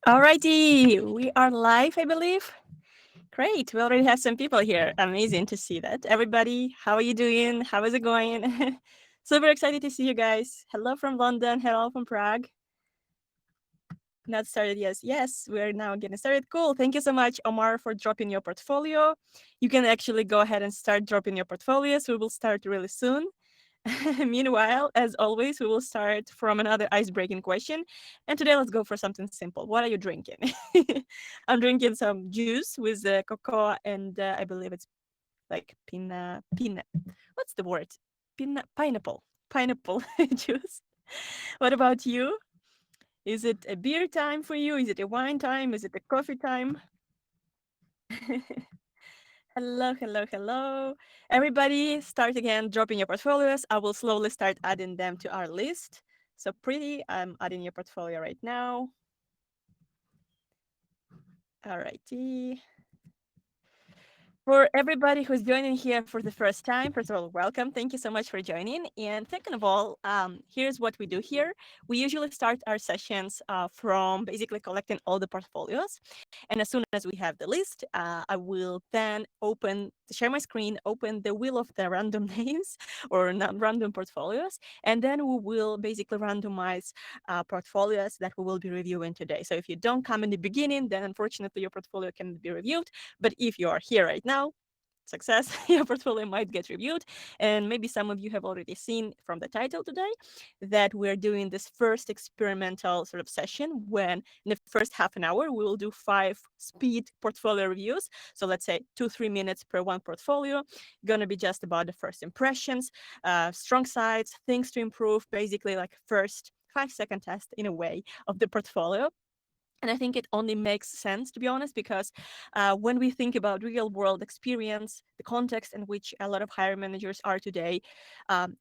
Alrighty, we are live, I believe. Great, we already have some people here. Amazing to see that. Everybody, how are you doing? How is it going? Super excited to see you guys. Hello from London, hello from Prague. Not started, yes. Yes, we're now getting started. Cool. Thank you so much, Omar, for dropping your portfolio. You can actually go ahead and start dropping your portfolios. We will start really soon. Meanwhile, as always, we will start from another ice-breaking question. And today, let's go for something simple. What are you drinking? I'm drinking some juice with cocoa and I believe it's like pina. What's the word? Pineapple juice. What about you? Is it a beer time for you? Is it a wine time? Is it a coffee time? Hello, hello, hello. Everybody, start again dropping your portfolios. I will slowly start adding them to our list. So pretty, I'm adding your portfolio right now. Alrighty. For everybody who's joining here for the first time, first of all, welcome. Thank you so much for joining. And second of all, here's what we do here. We usually start our sessions from basically collecting all the portfolios. And as soon as we have the list, I will then share my screen, open the wheel of the random names or non-random portfolios, and then we will basically randomize portfolios that we will be reviewing today. So if you don't come in the beginning, then unfortunately your portfolio cannot be reviewed. But if you are here right now, success, your portfolio might get reviewed. And maybe some of you have already seen from the title today that we're doing this first experimental sort of session when in the first half an hour, we will do 5 speed portfolio reviews. So let's say 2-3 minutes per one portfolio, gonna be just about the first impressions, strong sides, things to improve, basically like first 5-second test in a way of the portfolio. And I think it only makes sense, to be honest, because when we think about real world experience, the context in which a lot of hiring managers are today,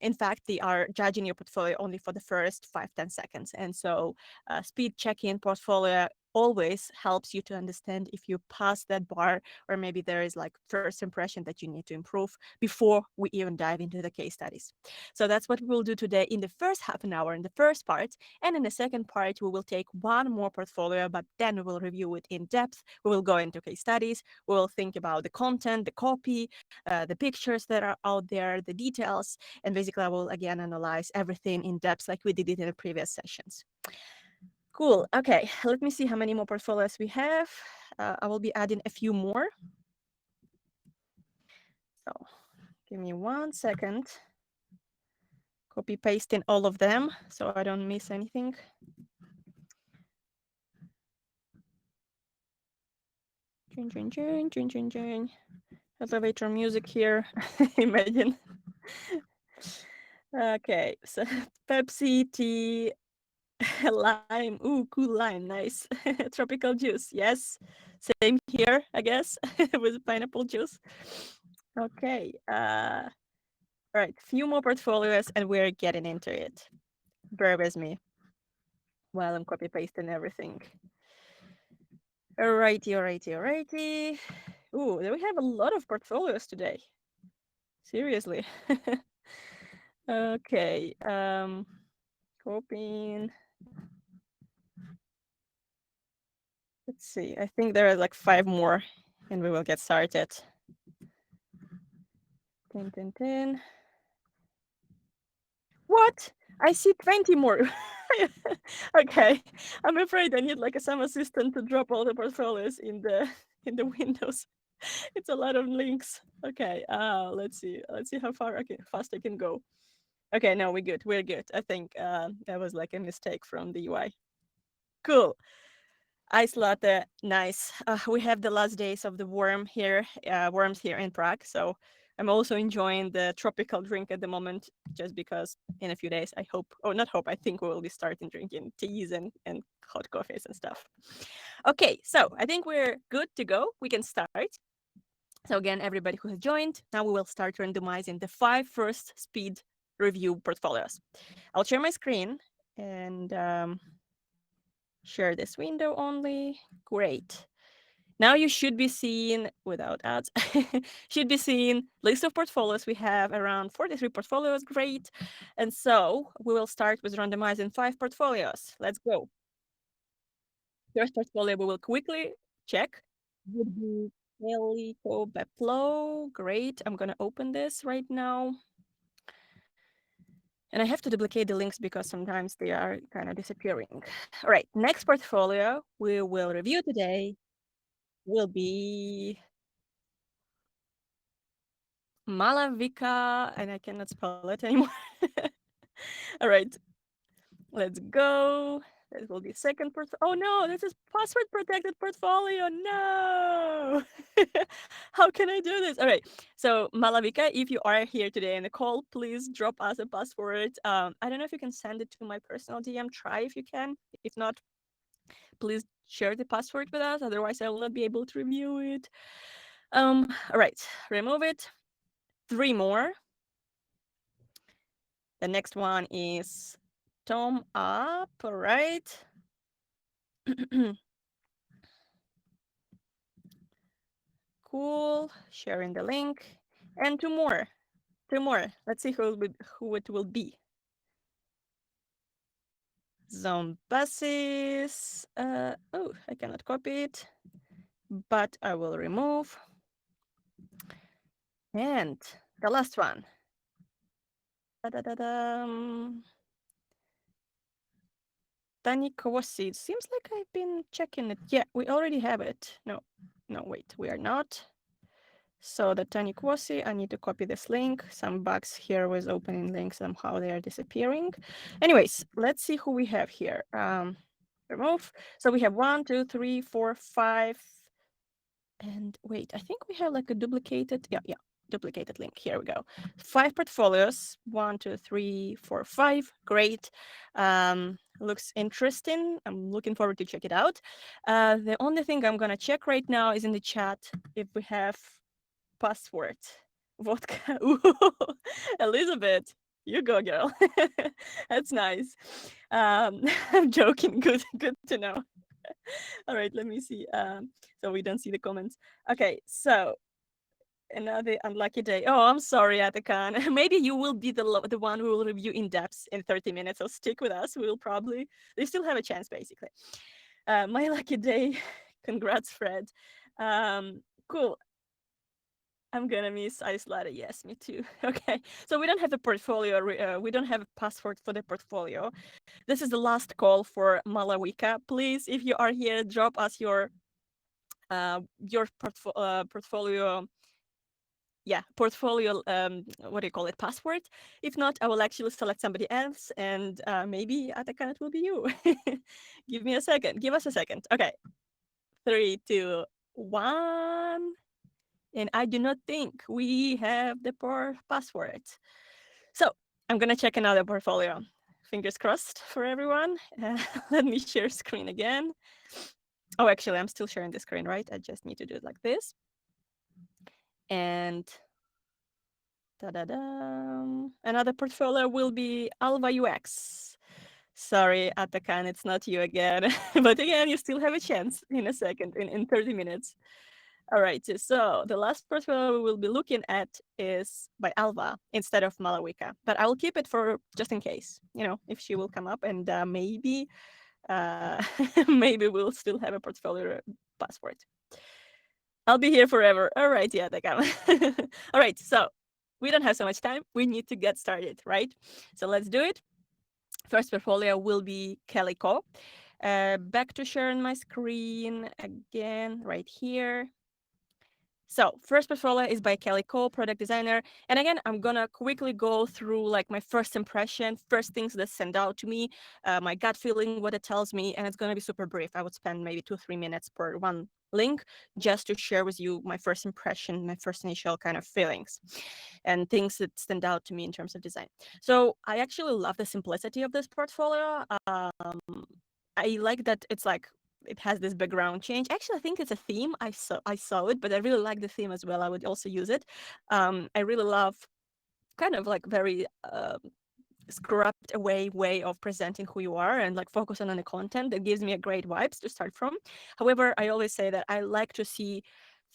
in fact, they are judging your portfolio only for the first 5-10 seconds. And so speed check-in portfolio always helps you to understand if you pass that bar or maybe there is like first impression that you need to improve before we even dive into the case studies. So that's what we will do today in the first half an hour in the first part. And in the second part, we will take one more portfolio, but then we will review it in depth. We will go into case studies. We will think about the content, the copy, the pictures that are out there, the details. And basically, I will again analyze everything in depth like we did it in the previous sessions. Cool. Okay, let me see how many more portfolios we have. I will be adding a few more. So give me 1 second. Copy pasting all of them so I don't miss anything. Elevator music here. Imagine. Okay, so Pepsi, tea, lime. Ooh, cool lime, nice. Tropical juice, yes. Same here, I guess, with pineapple juice. Okay, all right, few more portfolios and we're getting into it. Bear with me while I'm copy pasting everything. Alrighty. Ooh, we have a lot of portfolios today. Seriously. Okay, copying. Let's see, I think there are like 5 more and we will get started. 10. What? I see 20 more. Okay, I'm afraid I need like some assistant to drop all the portfolios in the windows. It's a lot of links. Okay, let's see how fast I can go. Okay, no, we're good. I think that was like a mistake from the UI. Cool. Ice latte, nice. We have the last days of the worms here in Prague. So I'm also enjoying the tropical drink at the moment, just because in a few days I think we will be starting drinking teas and hot coffees and stuff. Okay, so I think we're good to go. We can start. So again, everybody who has joined, now we will start randomizing the 5 first speed review portfolios. I'll share my screen and share this window only. Great. Now you should be seeing, without ads, should be seeing list of portfolios. We have around 43 portfolios, great. And so we will start with randomizing 5 portfolios. Let's go. First portfolio we will quickly check would be Calico Beplo. Great. I'm gonna open this right now. And I have to duplicate the links because sometimes they are kind of disappearing. All right, next portfolio we will review today will be Malavika, and I cannot spell it anymore. All right, let's go. That will be second portfolio. Oh no, this is password protected portfolio. No. How can I do this? All right. So Malavika, if you are here today in the call, please drop us a password. I don't know if you can send it to my personal DM. Try if you can. If not, please share the password with us. Otherwise, I will not be able to review it. All right. Remove it. 3 more. The next one is Tom Up. All right. Cool. Sharing the link. And 2 more. 2 more. Let's see who it will be. Zombasis. Oh, I cannot copy it, but I will remove. And the last one. Da-da-da-dum. Tanikosi. It seems like I've been checking it. Yeah, we already have it. No, wait, we are not. So the Tanikosi, I need to copy this link. Some bugs here with opening links, somehow they are disappearing. Anyways, let's see who we have here. Remove. So we have 1, 2, 3, 4, 5. And wait, I think we have like a duplicated, yeah, duplicated link. Here we go. 5 portfolios, 1, 2, 3, 4, 5. Great. Looks interesting. I'm looking forward to check it out. The only thing I'm gonna check right now is in the chat if we have password. Vodka. Ooh, Elizabeth, you go, girl. That's nice. I'm joking. Good to know. All right, let me see. So we don't see the comments. Okay, so another unlucky day. Oh, I'm sorry, Atakan. Maybe you will be the one who will review in depth in 30 minutes. So stick with us. We will probably they still have a chance, basically. My lucky day. Congrats, Fred. Cool. I'm gonna miss Ice Latte. Yes, me too. Okay, so we don't have a portfolio. We don't have a password for the portfolio. This is the last call for Malawika. Please, if you are here, drop us your portfolio. Yeah, portfolio. What do you call it? Password. If not, I will actually select somebody else, and maybe Atakan, it will be you. Give me a second. Give us a second. Okay, 3, 2, 1. And I do not think we have the password. So I'm gonna check another portfolio. Fingers crossed for everyone. Let me share screen again. Oh, actually, I'm still sharing the screen, right? I just need to do it like this. And ta-da-da! Another portfolio will be Alva UX. Sorry, Atakan, it's not you again. But again, you still have a chance in a second, in 30 minutes. All right, so the last portfolio we will be looking at is by Alva instead of Malawika, but I will keep it for just in case, if she will come up and maybe, maybe we'll still have a portfolio password. I'll be here forever. All right, yeah, they come. All right, so we don't have so much time. We need to get started, right? So let's do it. First portfolio will be Calico. Back to sharing my screen again, right here. So first portfolio is by Kelly Cole, product designer. And again, I'm gonna quickly go through like my first impression, first things that stand out to me, my gut feeling, what it tells me, and it's gonna be super brief. I would spend maybe 2-3 minutes per one link just to share with you my first impression, my first initial kind of feelings and things that stand out to me in terms of design. So I actually love the simplicity of this portfolio. I like that it's like it has this background change. Actually, I think it's a theme. I saw it, but I really like the theme as well. I would also use it. I really love kind of like very scrubbed away way of presenting who you are and like focusing on the content that gives me a great vibes to start from. However, I always say that I like to see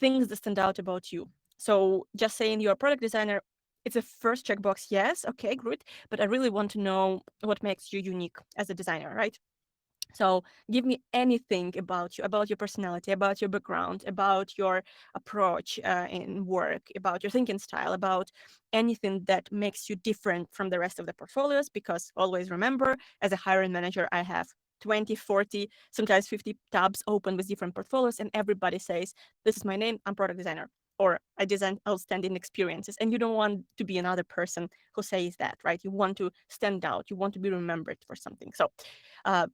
things that stand out about you. So just saying you're a product designer, it's a first checkbox. Yes, okay, great. But I really want to know what makes you unique as a designer, right? So give me anything about you, about your personality, about your background, about your approach in work, about your thinking style, about anything that makes you different from the rest of the portfolios. Because always remember, as a hiring manager, I have 20, 40, sometimes 50 tabs open with different portfolios, and everybody says, "This is my name, I'm product designer." Or I design outstanding experiences. And you don't want to be another person who says that, right? You want to stand out, you want to be remembered for something. So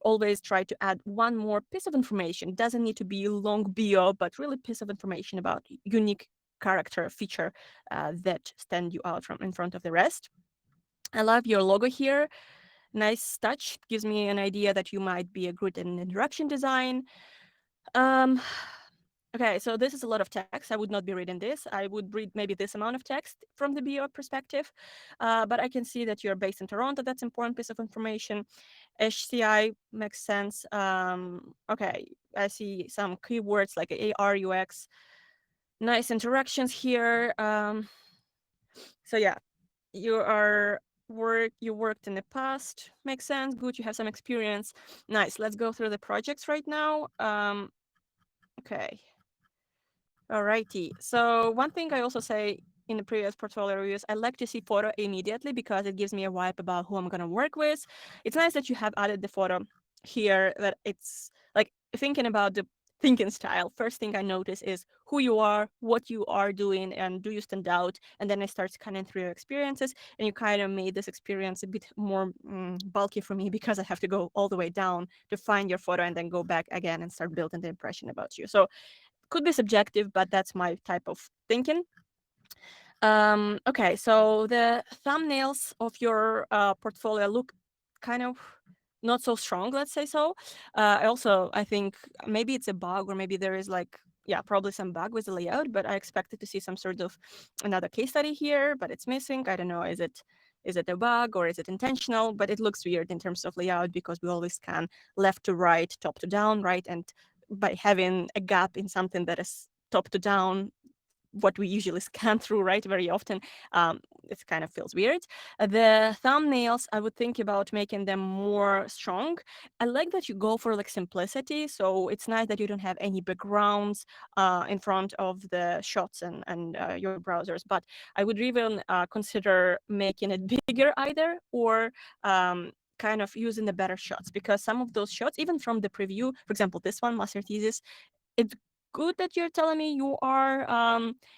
always try to add one more piece of information. It doesn't need to be a long bio, but really piece of information about unique character feature that stand you out from in front of the rest. I love your logo here. Nice touch. Gives me an idea that you might be a good in interaction design. Um, okay, so this is a lot of text. I would not be reading this. I would read maybe this amount of text from the bio perspective, but I can see that you're based in Toronto. That's important piece of information. HCI makes sense. Okay, I see some keywords like AR, UX. Nice interactions here. So yeah, you worked in the past. Makes sense. Good. You have some experience. Nice. Let's go through the projects right now. Okay. Alrighty. So one thing I also say in the previous portfolio reviews, I like to see photo immediately because it gives me a vibe about who I'm gonna work with. It's nice that you have added the photo here. That it's like thinking about the thinking style. First thing I notice is who you are, what you are doing, and do you stand out. And then I start scanning through your experiences, and you kind of made this experience a bit more bulky for me because I have to go all the way down to find your photo and then go back again and start building the impression about you. So could be subjective, but that's my type of thinking. Okay, so the thumbnails of your portfolio look kind of not so strong, let's say so. I think maybe it's a bug, or maybe there is like, yeah, probably some bug with the layout, but I expected to see some sort of another case study here, but it's missing. I don't know, is it a bug or is it intentional? But it looks weird in terms of layout because we always scan left to right, top to down, right? And by having a gap in something that is top to down, what we usually scan through, right? Very often, it kind of feels weird. The thumbnails, I would think about making them more strong. I like that you go for like simplicity, so it's nice that you don't have any backgrounds in front of the shots and your browsers. But I would even consider making it bigger either, or kind of using the better shots, because some of those shots, even from the preview, for example, this one, master thesis, it's good that you're telling me you are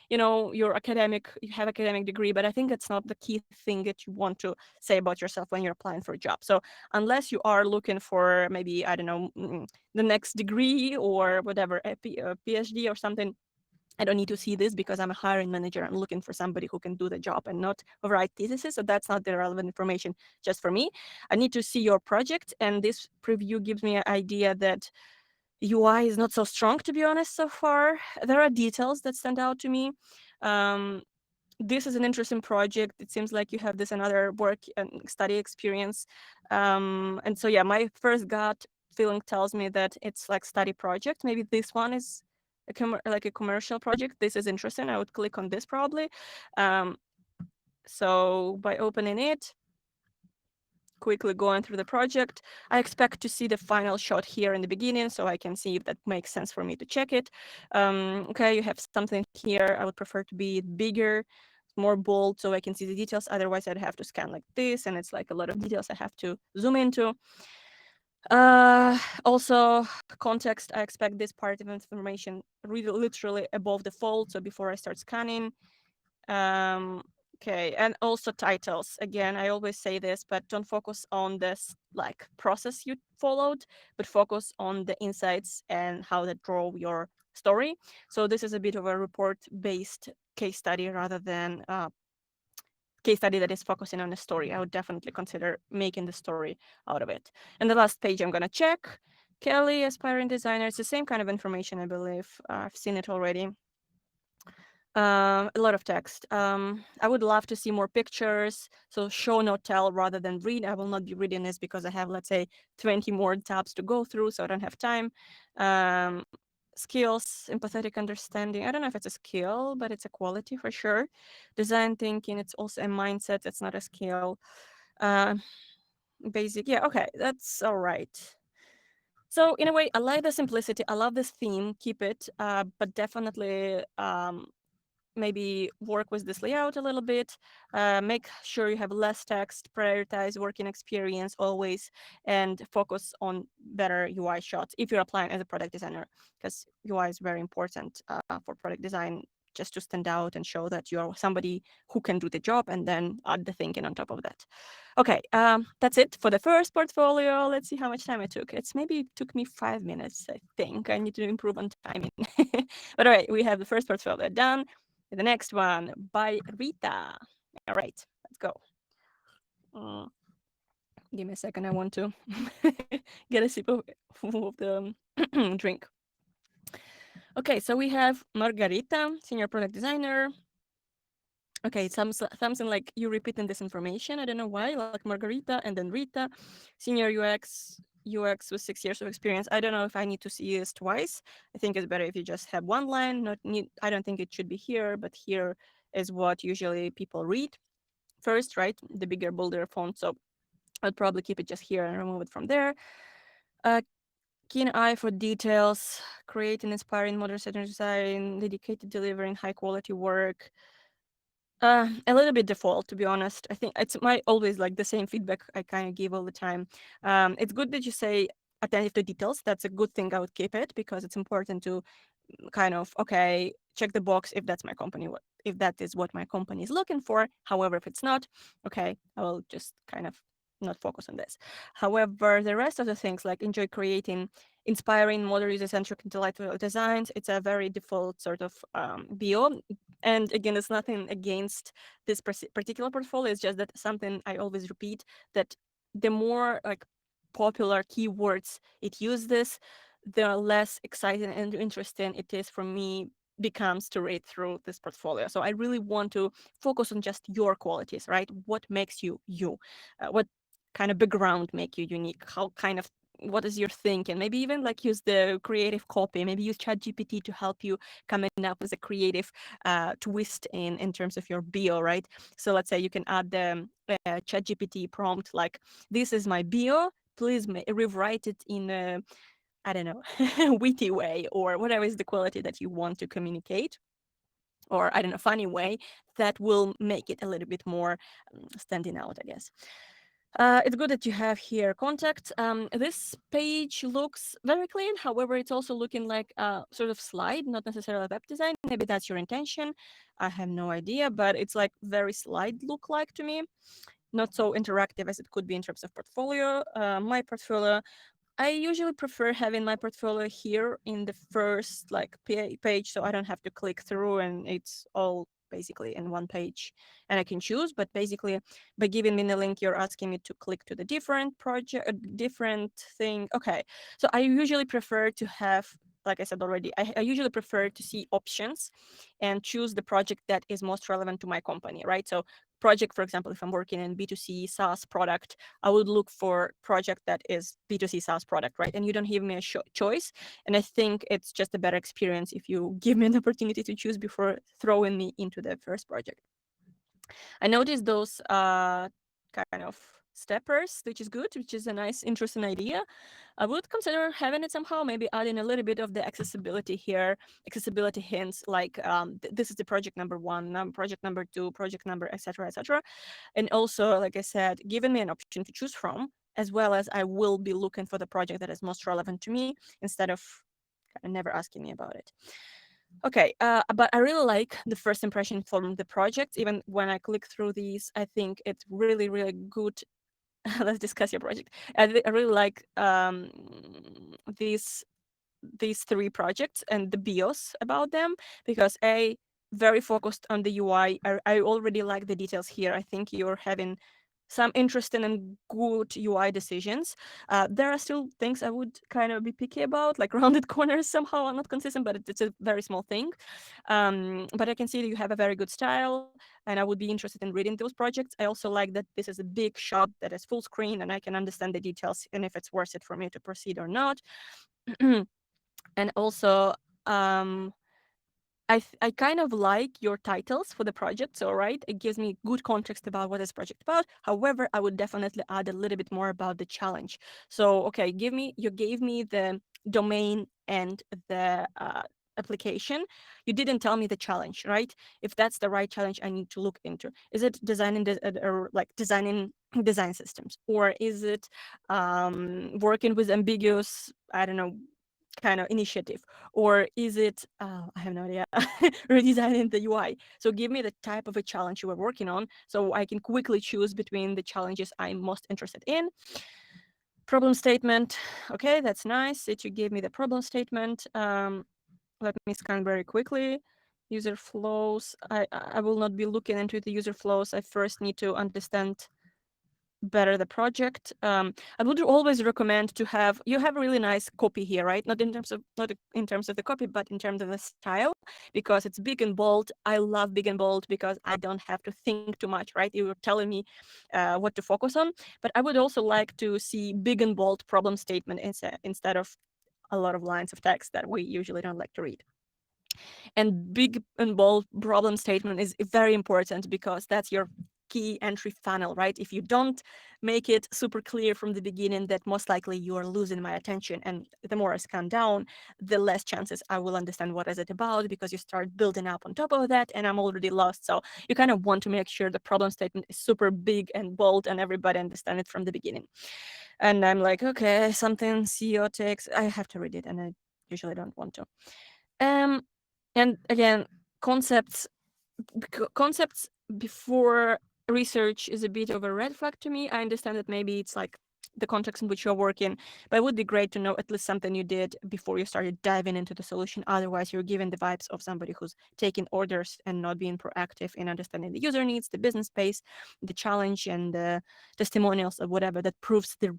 you're academic, you have academic degree, but I think it's not the key thing that you want to say about yourself when you're applying for a job. So unless you are looking for maybe, I don't know, the next degree or whatever, a PhD or something, I don't need to see this because I'm a hiring manager. I'm looking for somebody who can do the job and not write theses. So that's not the relevant information just for me. I need to see your project, and this preview gives me an idea that UI is not so strong, to be honest, so far. There are details that stand out to me. Um, this is an interesting project. It seems like you have this another work and study experience. And so, yeah, my first gut feeling tells me that it's like study project. Maybe this one is like a commercial project. This is interesting. I would click on this probably. Um, so by opening it, quickly going through the project, I expect to see the final shot here in the beginning, so I can see if that makes sense for me to check it. Okay, you have something here. I would prefer to be bigger, more bold, so I can see the details. Otherwise, I'd have to scan like this, and it's like a lot of details I have to zoom into. Also, context, I expect this part of information really literally above the fold, so before I start scanning. Um, okay, and also titles. Again, I always say this, but don't focus on this like process you followed, but focus on the insights and how that drove your story. So this is a bit of a report-based case study rather than case study that is focusing on a story. I would definitely consider making the story out of it. And the last page I'm gonna check. Kelly, aspiring designer. It's the same kind of information, I believe. I've seen it already. A lot of text. I would love to see more pictures. So show, not tell, rather than read. I will not be reading this because I have, let's say, 20 more tabs to go through, so I don't have time. Skills, empathetic understanding. I don't know if it's a skill, but it's a quality for sure. Design thinking, it's also a mindset. It's not a skill. Uh, Basic, yeah, okay, that's all right. So in a way, I like the simplicity. I love this theme. Keep it, but definitely maybe work with this layout a little bit. Make sure you have less text. Prioritize working experience always, and focus on better UI shots if you're applying as a product designer, because UI is very important for product design. Just to stand out and show that you are somebody who can do the job, and then add the thinking on top of that. Okay, that's it for the first portfolio. Let's see how much time it took. It's maybe took me 5 minutes, I think. I need to improve on timing. But all right, we have the first portfolio done. The next one by Rita. All right, let's go. Uh, Give me a second. I want to get a sip of the drink. Okay, so we have Margarita, senior product designer. Okay, something like you repeating this information. I don't know why, like Margarita and then Rita, senior UX with 6 years of experience. I don't know if I need to see this twice. I think it's better if you just have one line. Not need. I don't think it should be here, but here is what usually people read first, right? The bigger, bolder font. So I'd probably keep it just here and remove it from there. Uh, Keen eye for details, creating inspiring modern center design, dedicated delivering high quality work. A little bit default, to be honest. I think it's my always like the same feedback I kind of give all the time. It's good that you say attentive to details. That's a good thing. I would keep it because it's important to kind of okay, check the box if that's my company, if that is what my company is looking for. However, if it's not, okay, I will just kind of not focus on this. However, the rest of the things like enjoy creating inspiring, modern, user-centric, and delightful designs, it's a very default sort of bio. And again, it's nothing against this particular portfolio. It's just that something I always repeat that the more like popular keywords it uses, the less exciting and interesting it is for me becomes to read through this portfolio. So I really want to focus on just your qualities, right? What makes you you? What kind of background make you unique? How kind of what is your thinking? Maybe even like use the creative copy. Maybe use ChatGPT to help you coming up with a creative twist in terms of your bio, right? So let's say you can add the ChatGPT prompt like, "This is my bio. Please rewrite it in a I don't know, witty way or whatever is the quality that you want to communicate, or I don't know, funny way that will make it a little bit more standing out, I guess. It's good that you have here contact. This page looks very clean. However, it's also looking like a sort of slide, not necessarily web design. Maybe that's your intention. I have no idea, but it's like very slide look like to me. Not so interactive as it could be in terms of portfolio. My portfolio, I usually prefer having my portfolio here in the first like page, so I don't have to click through and it's all basically in one page and I can choose. But basically, by giving me the link, you're asking me to click to the different project, different thing. Okay, so I usually prefer to have, like I said already, I usually prefer to see options and choose the project that is most relevant to my company, right? So project, for example, if I'm working in B2C SaaS product, I would look for project that is B2C SaaS product, right? And you don't give me a choice. And I think it's just a better experience if you give me an opportunity to choose before throwing me into the first project. I noticed those kind of steppers, which is good, which is a nice, interesting idea. I would consider having it somehow, maybe adding a little bit of the accessibility here, accessibility hints, like this is the project number one, project number two, project number, etc., etc. And also, like I said, giving me an option to choose from, as well as I will be looking for the project that is most relevant to me instead of never asking me about it. Okay, but I really like the first impression from the project. Even when I click through these, I think it's really, really good. Let's discuss your project. I really like these three projects and the bios about them because very focused on the UI. I already like the details here. I think you're having some interesting and good UI decisions. There are still things I would kind of be picky about, like rounded corners somehow are not consistent, but it's a very small thing. But I can see that you have a very good style, and I would be interested in reading those projects. I also like that this is a big shot that is full screen, and I can understand the details and if it's worth it for me to proceed or not. And also, um, I kind of like your titles for the projects, all right? It gives me good context about what this project about. However, I would definitely add a little bit more about the challenge. So, okay, you gave me the domain and the application. You didn't tell me the challenge, right? If that's the right challenge, I need to look into. Is it designing or like designing design systems, or is it working with ambiguous, I don't know, kind of initiative, or is it I have no idea, redesigning the UI? So give me the type of a challenge you are working on so I can quickly choose between the challenges I'm most interested in. Problem statement. Okay, that's nice that you gave me the problem statement. Let me scan very quickly. User flows. I will not be looking into the user flows. I first need to understand better the project. I would always recommend to have, you have a really nice copy here, right? Not in terms of the copy, but in terms of the style, because it's big and bold. I love big and bold because I don't have to think too much, right? You were telling me what to focus on, but I would also like to see big and bold problem statement instead of a lot of lines of text that we usually don't like to read. And big and bold problem statement is very important because that's your key entry funnel, right? If you don't make it super clear from the beginning, that most likely you are losing my attention. And the more I scan down, the less chances I will understand what is it about, because you start building up on top of that and I'm already lost. So you kind of want to make sure the problem statement is super big and bold and everybody understand it from the beginning. And I'm like, okay, something CEO takes, I have to read it and I usually don't want to. Um, and again, concepts concepts before research is a bit of a red flag to me. I understand that maybe it's like the context in which you're working, but it would be great to know at least something you did before you started diving into the solution. Otherwise, you're giving the vibes of somebody who's taking orders and not being proactive in understanding the user needs, the business space, the challenge, and the testimonials or whatever that proves the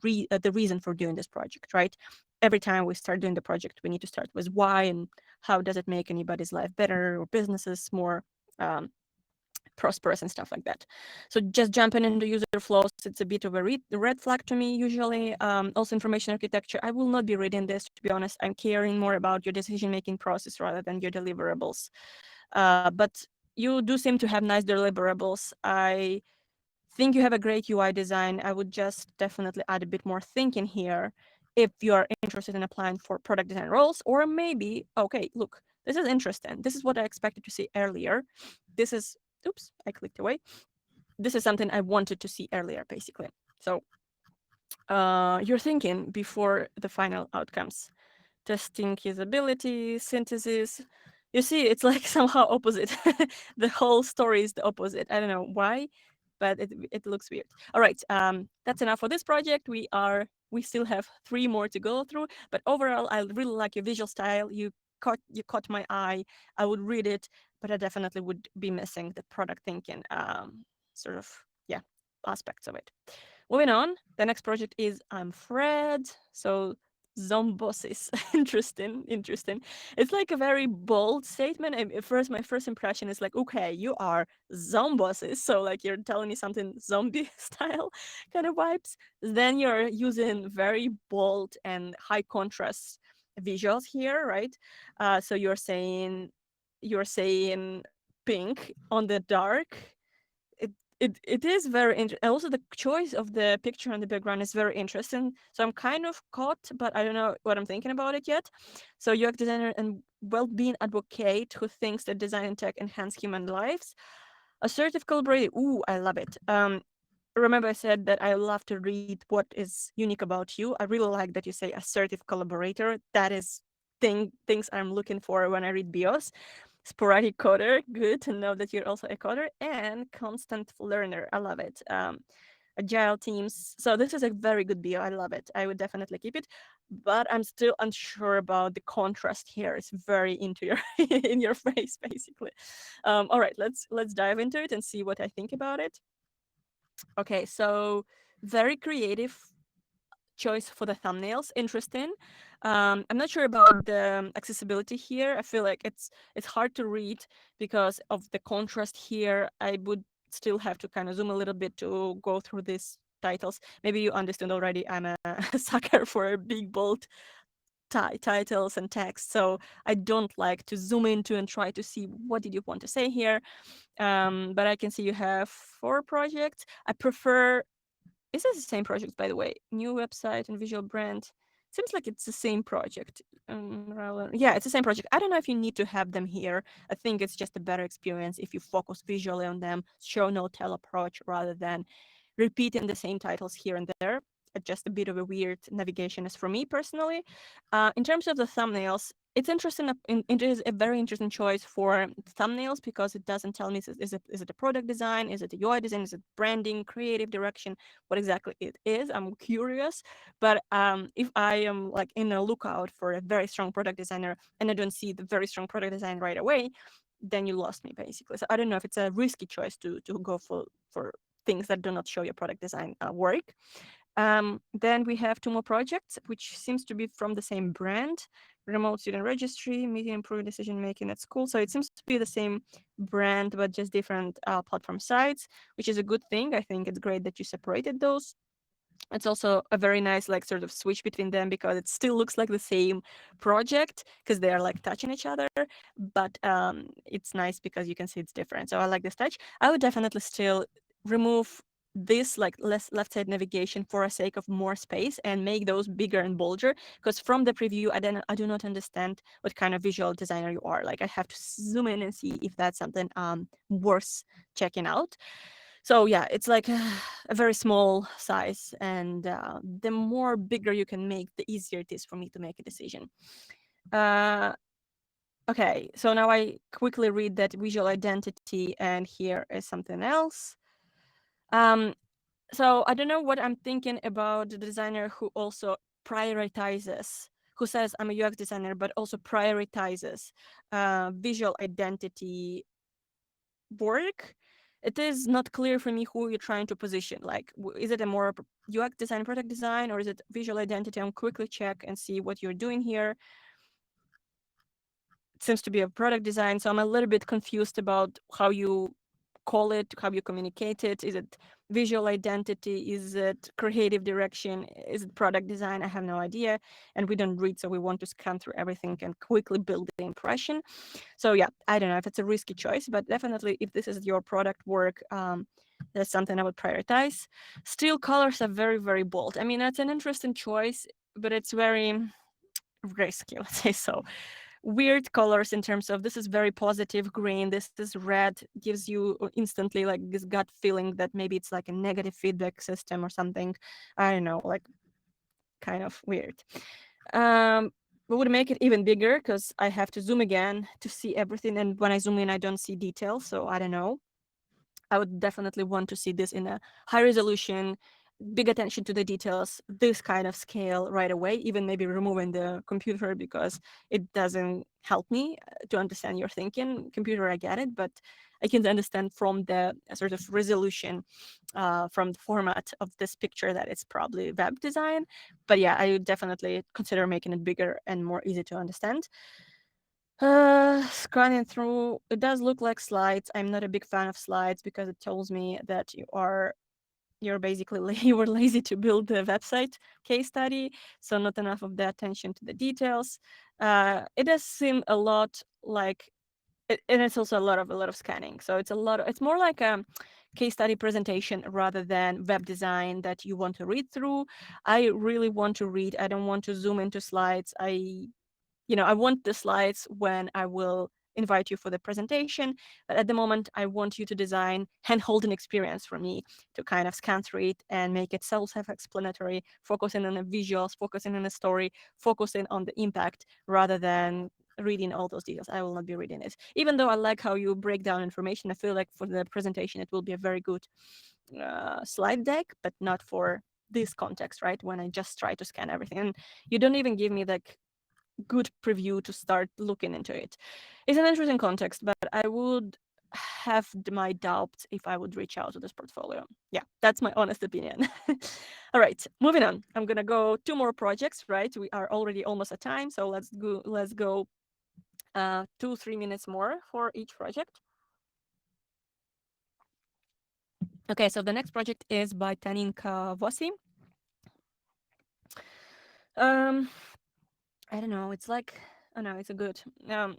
reason for doing this project, right? Every time we start doing the project, we need to start with why and how does it make anybody's life better or businesses more um, prosperous and stuff like that. So just jumping into user flows, it's a bit of a red flag to me usually. Also information architecture, I will not be reading this, to be honest. I'm caring more about your decision-making process rather than your deliverables. But you do seem to have nice deliverables. I think you have a great UI design. I would just definitely add a bit more thinking here if you are interested in applying for product design roles, or maybe, okay, look, this is interesting. This is what I expected to see earlier. This is, oops, I clicked away. This is something I wanted to see earlier, basically. So you're thinking before the final outcomes. Testing usability, synthesis. You see, it's like somehow opposite. The whole story is the opposite. I don't know why, but it looks weird. All right, that's enough for this project. We still have 3 more to go through, but overall, I really like your visual style. You caught my eye. I would read it, but I definitely would be missing the product thinking sort of, yeah, aspects of it. Moving on, the next project is I'm Fred. So Zombosis. Interesting, interesting. It's like a very bold statement. And at first, my first impression is like, okay, you are Zombosis. So like you're telling me something zombie style kind of vibes. Then you're using very bold and high contrast visuals here, right? So you're saying pink on the dark. It is very interesting. Also, the choice of the picture and the background is very interesting. So I'm kind of caught, but I don't know what I'm thinking about it yet. So UX designer and well-being advocate who thinks that design and tech enhance human lives. Assertive collaborator. Ooh, I love it. Remember I said that I love to read what is unique about you. I really like that you say assertive collaborator. That is things I'm looking for when I read bios. Sporadic coder, good to know that you're also a coder, and constant learner. I love it. Agile teams. So this is a very good bio. I love it. I would definitely keep it, but I'm still unsure about the contrast here. It's very into your in your face, basically. All right, let's dive into it and see what I think about it. Okay, so very creative choice for the thumbnails. Interesting. I'm not sure about the accessibility here. I feel like it's hard to read because of the contrast here. I would still have to kind of zoom a little bit to go through these titles. Maybe you understand already. I'm a sucker for big bold titles and text. So I don't like to zoom into and try to see what did you want to say here. But I can see you have 4 projects. I prefer, is this the same project, by the way? New website and visual brand. Seems like it's the same project. Yeah, it's the same project. I don't know if you need to have them here. I think it's just a better experience if you focus visually on them, show no tell approach rather than repeating the same titles here and there. Just a bit of a weird navigation as for me personally. In terms of the thumbnails, it's interesting. It is a very interesting choice for thumbnails because it doesn't tell me is it a product design, is it a UI design, is it branding, creative direction, what exactly it is. I'm curious, but if I am like in a lookout for a very strong product designer and I don't see the very strong product design right away, then you lost me basically. So I don't know if it's a risky choice to go for things that do not show your product design work. Then we have 2 more projects, which seems to be from the same brand, remote student registry, meeting improved decision making at school. So it seems to be the same brand, but just different platform sites, which is a good thing. I think it's great that you separated those. It's also a very nice like sort of switch between them because it still looks like the same project because they are like touching each other, but it's nice because you can see it's different. So I like this touch. I would definitely still remove this like less left side navigation for a sake of more space and make those bigger and bolder, because from the preview I do not understand what kind of visual designer you are. Like I have to zoom in and see if that's something worth checking out. So yeah, it's like a very small size, and the more bigger you can make, the easier it is for me to make a decision. Okay, so now I quickly read that visual identity, and here is something else. So I don't know what I'm thinking about the designer who also prioritizes, who says I'm a UX designer, but also prioritizes visual identity work. It is not clear for me who you're trying to position. Like, is it a more UX design, product design, or is it visual identity? I'll quickly check and see what you're doing here. It seems to be a product design, so I'm a little bit confused about how you call it, how you communicate it. Is it visual identity? Is it creative direction? Is it product design? I have no idea. And we don't read, so we want to scan through everything and quickly build the impression. So yeah, I don't know if it's a risky choice, but definitely if this is your product work, that's something I would prioritize. Still, colors are very, very bold. I mean, that's an interesting choice, but it's very risky, let's say so. Weird colors in terms of this is very positive green, this is red, gives you instantly like this gut feeling that maybe it's like a negative feedback system or something. I don't know, like kind of weird. We would make it even bigger because I have to zoom again to see everything, and when I zoom in I don't see details, so I don't know. I would definitely want to see this in a high resolution, big attention to the details, this kind of scale right away, even maybe removing the computer because it doesn't help me to understand your thinking. Computer, I get it, but I can understand from the sort of resolution, from the format of this picture that it's probably web design. But yeah, I would definitely consider making it bigger and more easy to understand. Scanning through, it does look like slides. I'm not a big fan of slides because it tells me that you're basically you were lazy to build the website case study, so not enough of the attention to the details. It does seem a lot like, and it's also a lot of scanning. So it's more like a case study presentation rather than web design that you want to read through. I really want to read. I don't want to zoom into slides. I want the slides when I will invite you for the presentation, but at the moment I want you to design hand-holding experience for me to kind of scan through it and make it self-explanatory, focusing on the visuals, focusing on the story, focusing on the impact rather than reading all those details. I will not be reading it. Even though I like how you break down information, I feel like for the presentation it will be a very good slide deck, but not for this context, right? When I just try to scan everything. And you don't even give me like good preview to start looking into it. It's an interesting context, but I would have my doubts if I would reach out to this portfolio. Yeah, that's my honest opinion. All right, moving on. I'm gonna go 2 more projects, right? We are already almost at time, so let's go 2-3 minutes more for each project. Okay, so the next project is by Taninka Vossi. Um, I don't know. It's like, oh no, it's a good. Um,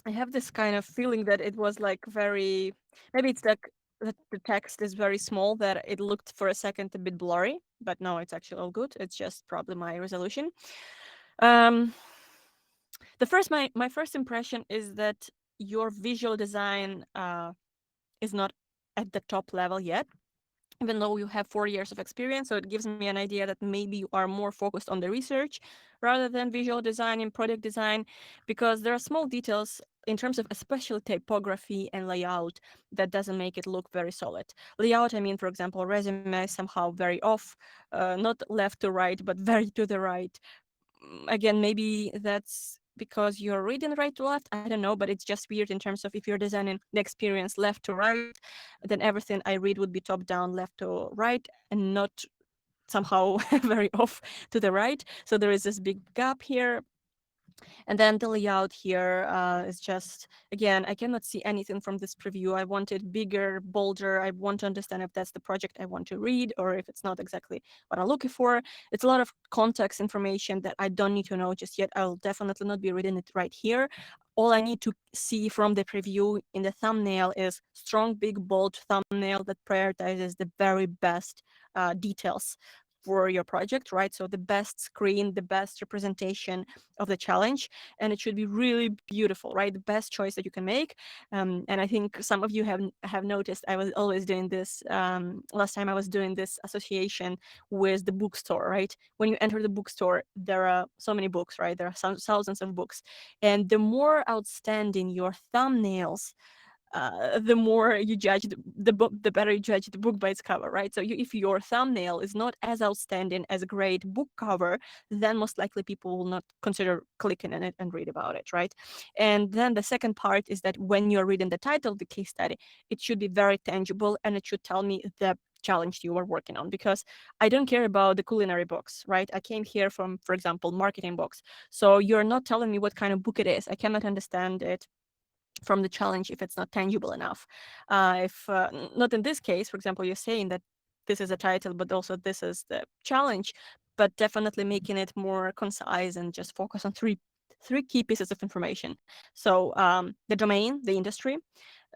I have this kind of feeling that it was like very. Maybe it's like that the text is very small that it looked for a second a bit blurry, but no, it's actually all good. It's just probably my resolution. Um, my first impression is that your visual design is not at the top level yet, even though you have 4 years of experience. So it gives me an idea that maybe you are more focused on the research rather than visual design and product design, because there are small details in terms of especially typography and layout that doesn't make it look very solid. Layout, I mean, for example, resume is somehow very off, not left to right, but very to the right. Again, maybe that's because you're reading right to left. I don't know, but it's just weird in terms of if you're designing the experience left to right, then everything I read would be top down, left to right, and not somehow very off to the right. So there is this big gap here. And then the layout here is just, again, I cannot see anything from this preview. I want it bigger, bolder. I want to understand if that's the project I want to read or if it's not exactly what I'm looking for. It's a lot of context information that I don't need to know just yet. I'll definitely not be reading it right here. All I need to see from the preview in the thumbnail is strong, big, bold thumbnail that prioritizes the very best details for your project, right? So the best screen, the best representation of the challenge, and it should be really beautiful, right? The best choice that you can make. And I think some of you have noticed I was always doing this. Last time I was doing this association with the bookstore, right? When you enter the bookstore, there are so many books, right? There are some thousands of books, and the more outstanding your thumbnails, the more you judge the book, the better you judge the book by its cover, right? So if your thumbnail is not as outstanding as a great book cover, then most likely people will not consider clicking on it and read about it, right? And then the second part is that when you're reading the title of the case study, it should be very tangible and it should tell me the challenge you are working on, because I don't care about the culinary books, right? I came here from, for example, marketing books. So you're not telling me what kind of book it is. I cannot understand it from the challenge if it's not tangible enough. If not in this case, for example, you're saying that this is a title, but also this is the challenge, but definitely making it more concise and just focus on three key pieces of information. So the domain, the industry.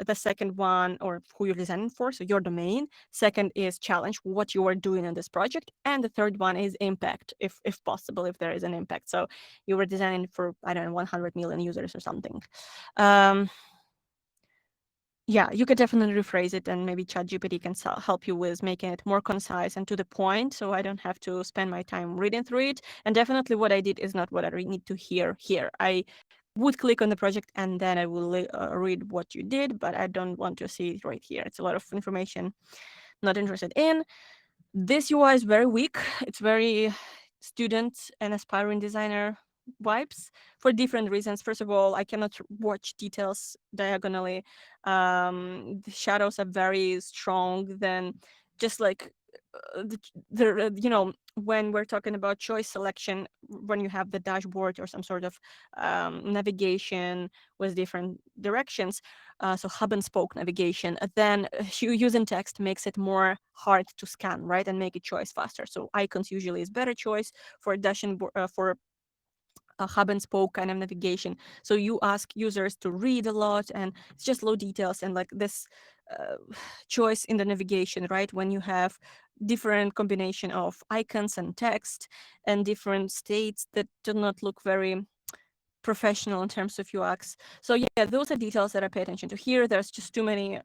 The second one, or who you're designing for, so your domain. Second is challenge, what you are doing in this project, and the third one is impact, if possible, if there is an impact. So you were designing for, I don't know, 100 million users or something. Um, yeah, you could definitely rephrase it, and maybe ChatGPT can help you with making it more concise and to the point, so I don't have to spend my time reading through it. And definitely what I did is not what I need to hear here. I would click on the project and then I will read what you did, but I don't want to see it right here. It's a lot of information not interested in. This UI is very weak. It's very student and aspiring designer vibes for different reasons. First of all, I cannot watch details diagonally. The shadows are very strong. Then, just like when we're talking about choice selection, when you have the dashboard or some sort of navigation with different directions, so hub and spoke navigation, then using text makes it more hard to scan, right, and make a choice faster. So icons usually is better choice for dashboard, for a hub and spoke kind of navigation. So you ask users to read a lot, and it's just low details and like this uh, choice in the navigation, right? When you have different combination of icons and text and different states that do not look very professional in terms of UX. So yeah, those are details that I pay attention to. Here, there's just too many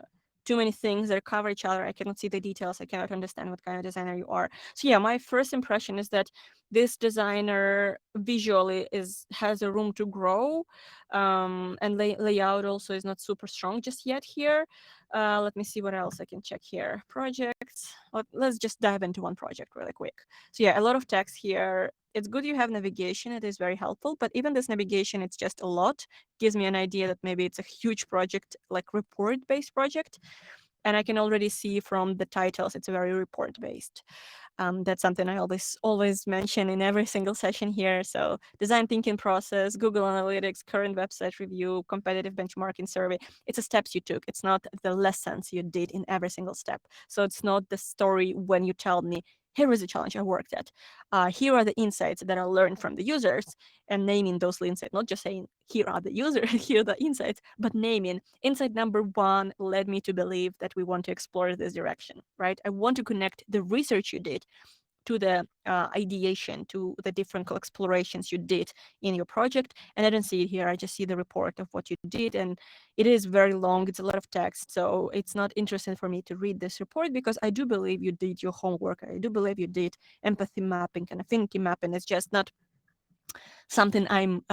things that cover each other. I cannot see the details. I cannot understand what kind of designer you are. So yeah, my first impression is that this designer visually has a room to grow, and layout also is not super strong just yet here. Let me see what else I can check here. Projects. Let's just dive into one project really quick. So yeah, a lot of text here. It's good you have navigation. It is very helpful, but even this navigation, it's just a lot. Gives me an idea that maybe it's a huge project, like report-based project. And I can already see from the titles, it's very report-based. That's something I always mention in every single session here. So design thinking process, Google Analytics, current website review, competitive benchmarking survey. It's the steps you took. It's not the lessons you did in every single step. So it's not the story when you tell me, here is the challenge I worked at. Here are the insights that I learned from the users, and naming those insights, not just saying, here are the users, here are the insights, but naming insight number one led me to believe that we want to explore this direction, right? I want to connect the research you did to the ideation, to the different explorations you did in your project. And I don't see it here. I just see the report of what you did. And it is very long. It's a lot of text. So it's not interesting for me to read this report because I do believe you did your homework. I do believe you did empathy mapping and affinity mapping. It's just not something I'm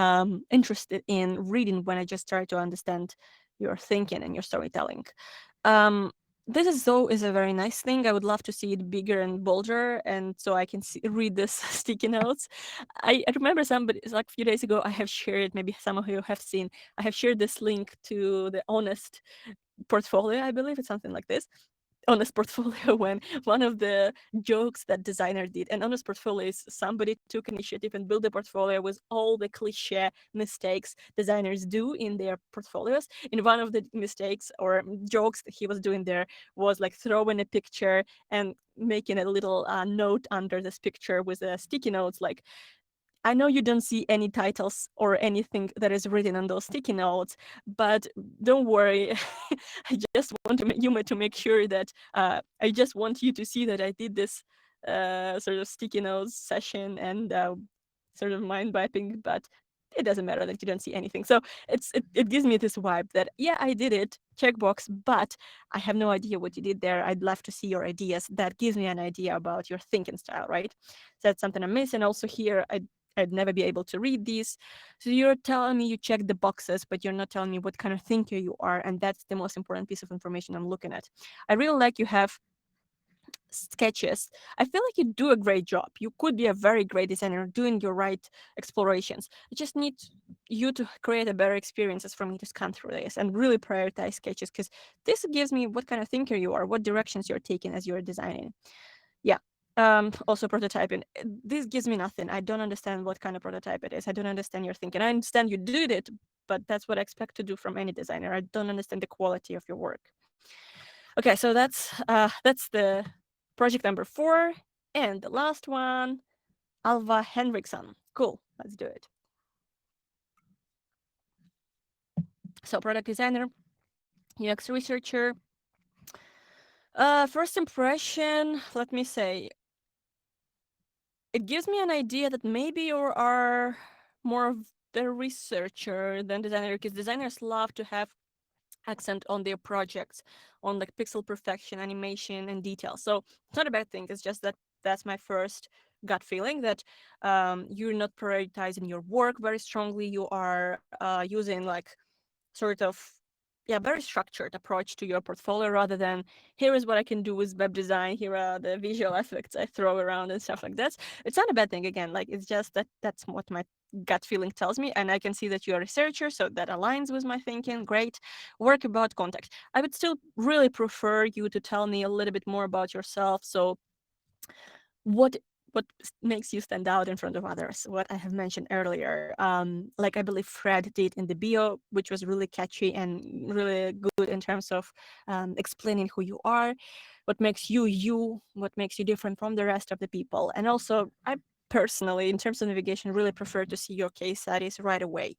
interested in reading when I just try to understand your thinking and your storytelling. Um, this is though is a very nice thing. I would love to see it bigger and bolder, and so I can read this sticky notes. I remember somebody, it's like a few days ago, I have shared, maybe some of you have seen, I have shared this link to the Honest portfolio. I believe it's something like this, Honest portfolio, when one of the jokes that designer did, and Honest portfolio is somebody took initiative and built a portfolio with all the cliche mistakes designers do in their portfolios. And one of the mistakes or jokes that he was doing there was like throwing a picture and making a little note under this picture with sticky notes like, I know you don't see any titles or anything that is written on those sticky notes, but don't worry. I just want to make sure that I just want you to see that I did this sort of sticky notes session and sort of mind mapping, but it doesn't matter that you don't see anything. So it gives me this vibe that, yeah, I did it, checkbox, but I have no idea what you did there. I'd love to see your ideas. That gives me an idea about your thinking style, right? So that's something I miss. And also here, I'd never be able to read these. So you're telling me you check the boxes, but you're not telling me what kind of thinker you are. And that's the most important piece of information I'm looking at. I really like you have sketches. I feel like you do a great job. You could be a very great designer doing your right explorations. I just need you to create a better experiences for me to scan through this and really prioritize sketches because this gives me what kind of thinker you are, what directions you're taking as you're designing. Yeah. Also prototyping. This gives me nothing. I don't understand what kind of prototype it is. I don't understand your thinking. I understand you did it, but that's what I expect to do from any designer. I don't understand the quality of your work. Okay, so that's the project number 4. And the last one, Alva Henriksson. Cool, let's do it. So product designer, UX researcher. First impression, let me say, it gives me an idea that maybe you are more of the researcher than designer, because designers love to have accent on their projects, on like pixel perfection, animation, and detail. So it's not a bad thing. It's just that that's my first gut feeling that you're not prioritizing your work very strongly. You are using like sort of very structured approach to your portfolio rather than here is what I can do with web design, here are the visual effects I throw around and stuff like that. It's not a bad thing, again, like it's just that that's what my gut feeling tells me, and I can see that you're a researcher, so that aligns with my thinking. Great. Work about context. I would still really prefer you to tell me a little bit more about yourself. So what makes you stand out in front of others, what I have mentioned earlier, like I believe Fred did in the bio, which was really catchy and really good in terms of explaining who you are, what makes you, what makes you different from the rest of the people. And also, I personally, in terms of navigation, really prefer to see your case studies right away.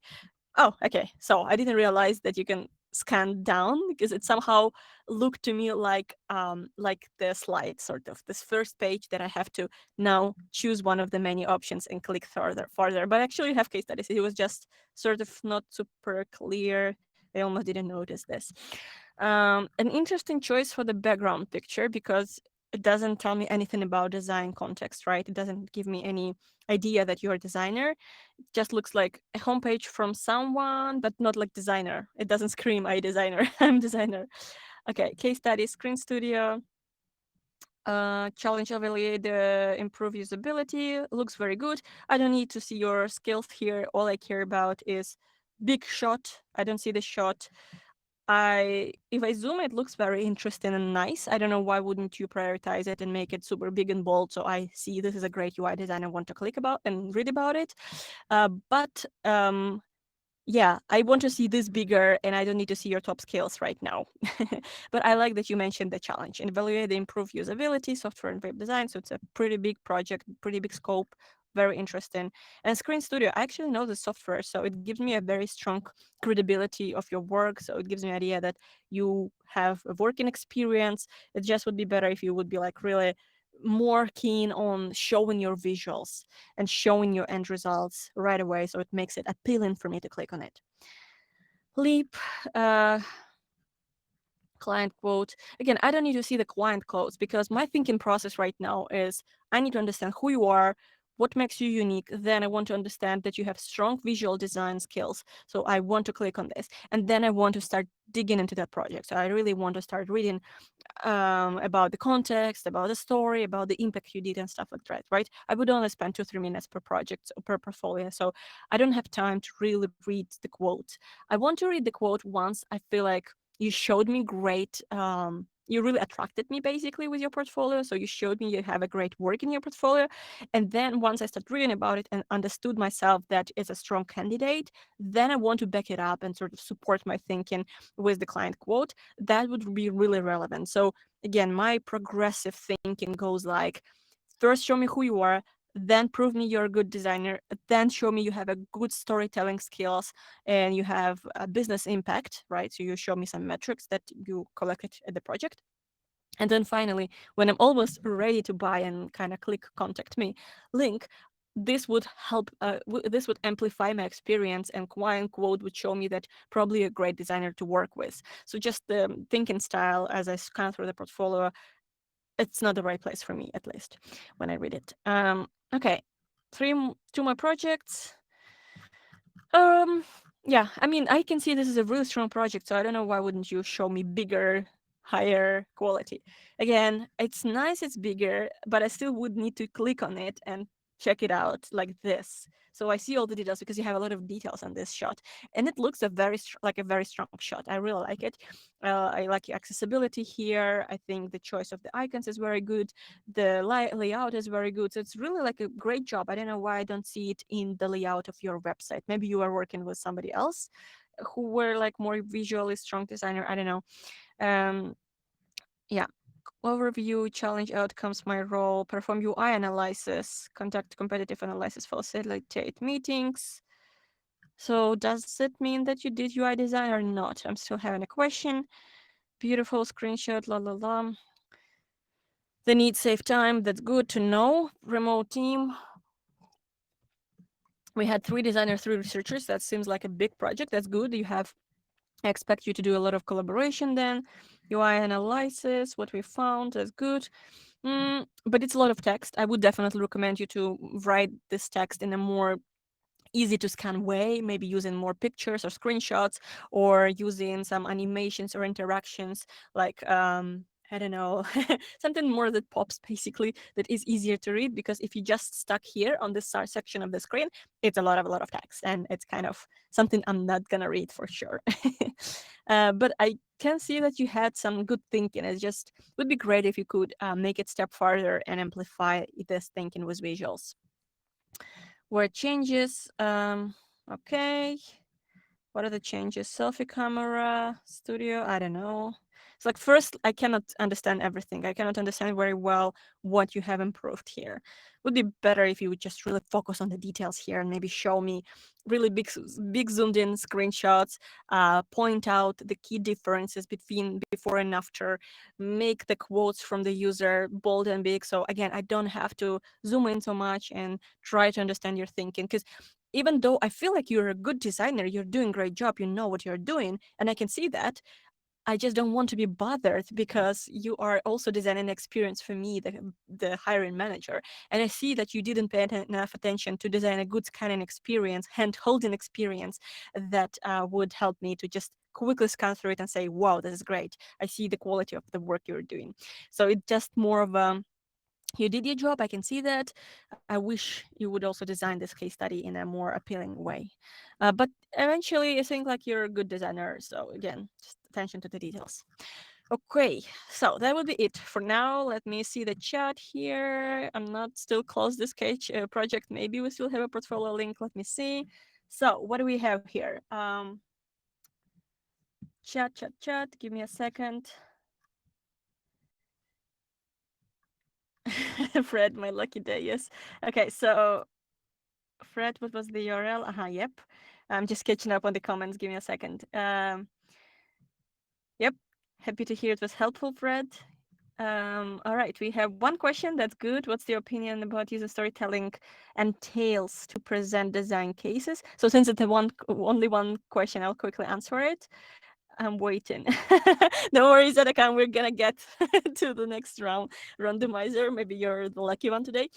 Oh, okay. So I didn't realize that you can scan down, because it somehow looked to me like the slide, sort of this first page that I have to now choose one of the many options and click farther. But actually you have case studies. It was just sort of not super clear. I almost didn't notice this. An interesting choice for the background picture, because it doesn't tell me anything about design context, right? It doesn't give me any idea that you're a designer. Just looks like a homepage from someone, but not like designer. It doesn't scream, I designer, I'm designer. Okay, case study, Screen Studio. Challenge evaluate, improve usability. Looks very good. I don't need to see your skills here. All I care about is big shot. I don't see the shot. If I zoom, it looks very interesting and nice. I don't know why wouldn't you prioritize it and make it super big and bold, so I see this is a great UI design. I want to click about and read about it. But yeah, I want to see this bigger and I don't need to see your top skills right now. But I like that you mentioned the challenge and evaluate the improved usability, software and web design. So it's a pretty big project, pretty big scope, very interesting. And Screen Studio, I actually know the software, so it gives me a very strong credibility of your work. So it gives me an idea that you have a working experience. It just would be better if you would be like really more keen on showing your visuals and showing your end results right away. So it makes it appealing for me to click on it. Leap, uh, client quote. Again, I don't need to see the client quotes because my thinking process right now is I need to understand who you are, what makes you unique. Then I want to understand that you have strong visual design skills. So I want to click on this. And then I want to start digging into that project. So I really want to start reading about the context, about the story, about the impact you did and stuff like that, right? I would only spend 2-3 minutes per project or per portfolio. So I don't have time to really read the quote. I want to read the quote once I feel like you showed me great you really attracted me basically with your portfolio. So you showed me you have a great work in your portfolio. And then once I started reading about it and understood myself that it's a strong candidate, then I want to back it up and sort of support my thinking with the client quote. That would be really relevant. So again, my progressive thinking goes like, first show me who you are, then prove me you're a good designer, then show me you have a good storytelling skills and you have a business impact, right? So you show me some metrics that you collected at the project. And then finally, when I'm almost ready to buy and kind of click contact me link, this would help, this would amplify my experience and client quote would show me that probably a great designer to work with. So just the thinking style as I scan through the portfolio, it's not the right place for me, at least when I read it. Okay, two more projects. Um, yeah, I mean, I can see this is a really strong project, so I don't know why wouldn't you show me bigger, higher quality. Again, it's nice it's bigger, but I still would need to click on it and check it out like this. So I see all the details because you have a lot of details on this shot, and it looks like a very strong shot. I really like it. I like your accessibility here. I think the choice of the icons is very good. The layout is very good. So it's really like a great job. I don't know why I don't see it in the layout of your website. Maybe you are working with somebody else who were like more visually strong designer. I don't know. Um, yeah. Overview, challenge outcomes, my role, perform UI analysis, conduct competitive analysis, facilitate meetings. So does it mean that you did UI design or not? I'm still having a question. Beautiful screenshot, la la la. They need save time. That's good to know. Remote team. We had 3 designers, 3 researchers. That seems like a big project. That's good. I expect you to do a lot of collaboration then. UI analysis, what we found, that's good. But it's a lot of text. I would definitely recommend you to write this text in a more easy to scan way, maybe using more pictures or screenshots or using some animations or interactions like I don't know, something more that pops basically that is easier to read, because if you just stuck here on this section of the screen, it's a lot of text and it's kind of something I'm not gonna read for sure. But I can see that you had some good thinking. It just would be great if you could make it step farther and amplify this thinking with visuals. Word changes. Okay. What are the changes? Selfie camera, studio, I don't know. It's like first, I cannot understand everything. I cannot understand very well what you have improved here. Would be better if you would just really focus on the details here and maybe show me really big zoomed in screenshots, point out the key differences between before and after, make the quotes from the user bold and big. So again, I don't have to zoom in so much and try to understand your thinking, because even though I feel like you're a good designer, you're doing a great job, you know what you're doing, and I can see that, I just don't want to be bothered because you are also designing experience for me, the hiring manager. And I see that you didn't pay enough attention to design a good scanning experience, hand holding experience that would help me to just quickly scan through it and say, wow, this is great. I see the quality of the work you're doing. So it's just more of a, you did your job, I can see that. I wish you would also design this case study in a more appealing way. But eventually, I think like you're a good designer. So again, just attention to the details. Okay, so that would be it for now. Let me see the chat here. I'm not still close this sketch project. Maybe we still have a portfolio link. Let me see. So what do we have here? Chat. Give me a second. Fred, my lucky day. Yes. Okay. So Fred, what was the URL? Yep. I'm just catching up on the comments. Give me a second. Yep. Happy to hear it was helpful, Fred. All right, we have one question. That's good. What's your opinion about user storytelling and tales to present design cases? So since it's only one question, I'll quickly answer it. I'm waiting. No worries, Adakam. We're gonna get to the next round randomizer. Maybe you're the lucky one today.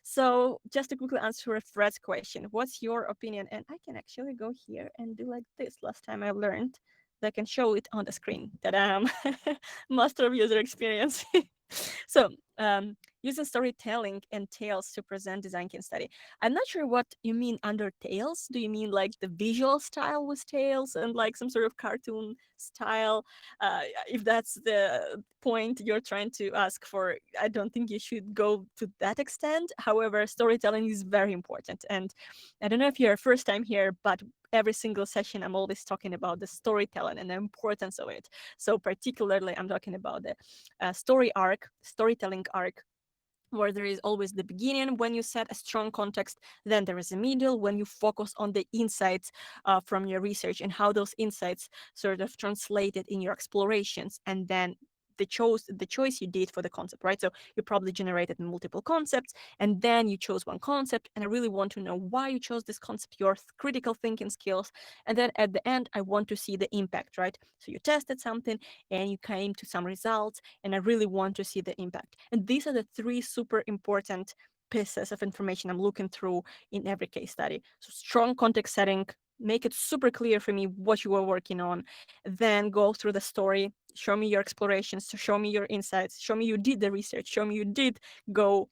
So just to quickly answer Fred's question, what's your opinion? And I can actually go here and do like this. Last time I learned that I can show it on the screen that I'm master of user experience. So using storytelling and tales to present design case study. I'm not sure what you mean under tales. Do you mean like the visual style with tales and like some sort of cartoon style? If that's the point you're trying to ask for, I don't think you should go to that extent. However, storytelling is very important. And I don't know if you're first time here, but every single session I'm always talking about the storytelling and the importance of it. So particularly I'm talking about the storytelling arc, where there is always the beginning when you set a strong context, then there is a middle when you focus on the insights from your research and how those insights sort of translated in your explorations, and then the choice you did for the concept, right? So you probably generated multiple concepts and then you chose one concept, and I really want to know why you chose this concept, your critical thinking skills, and then at the end I want to see the impact, right? So you tested something and you came to some results, and I really want to see the impact. And these are the three super important pieces of information I'm looking through in every case study. So strong context setting, make it super clear for me what you were working on, then go through the story, show me your explorations, show me your insights, show me you did the research, show me you did go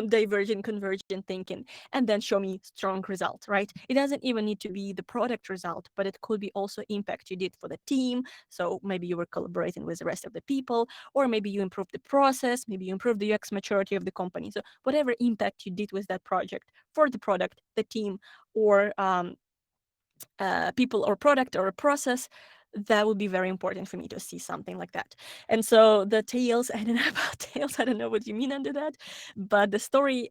divergent convergent thinking, and then show me strong result, right? It doesn't even need to be the product result, but it could be also impact you did for the team. So maybe you were collaborating with the rest of the people, or maybe you improved the process, maybe you improved the UX maturity of the company. So whatever impact you did with that project for the product, the team, or people or product or a process, that would be very important for me to see something like that. And so the tales, I don't know about tales, I don't know what you mean under that, but the storytelling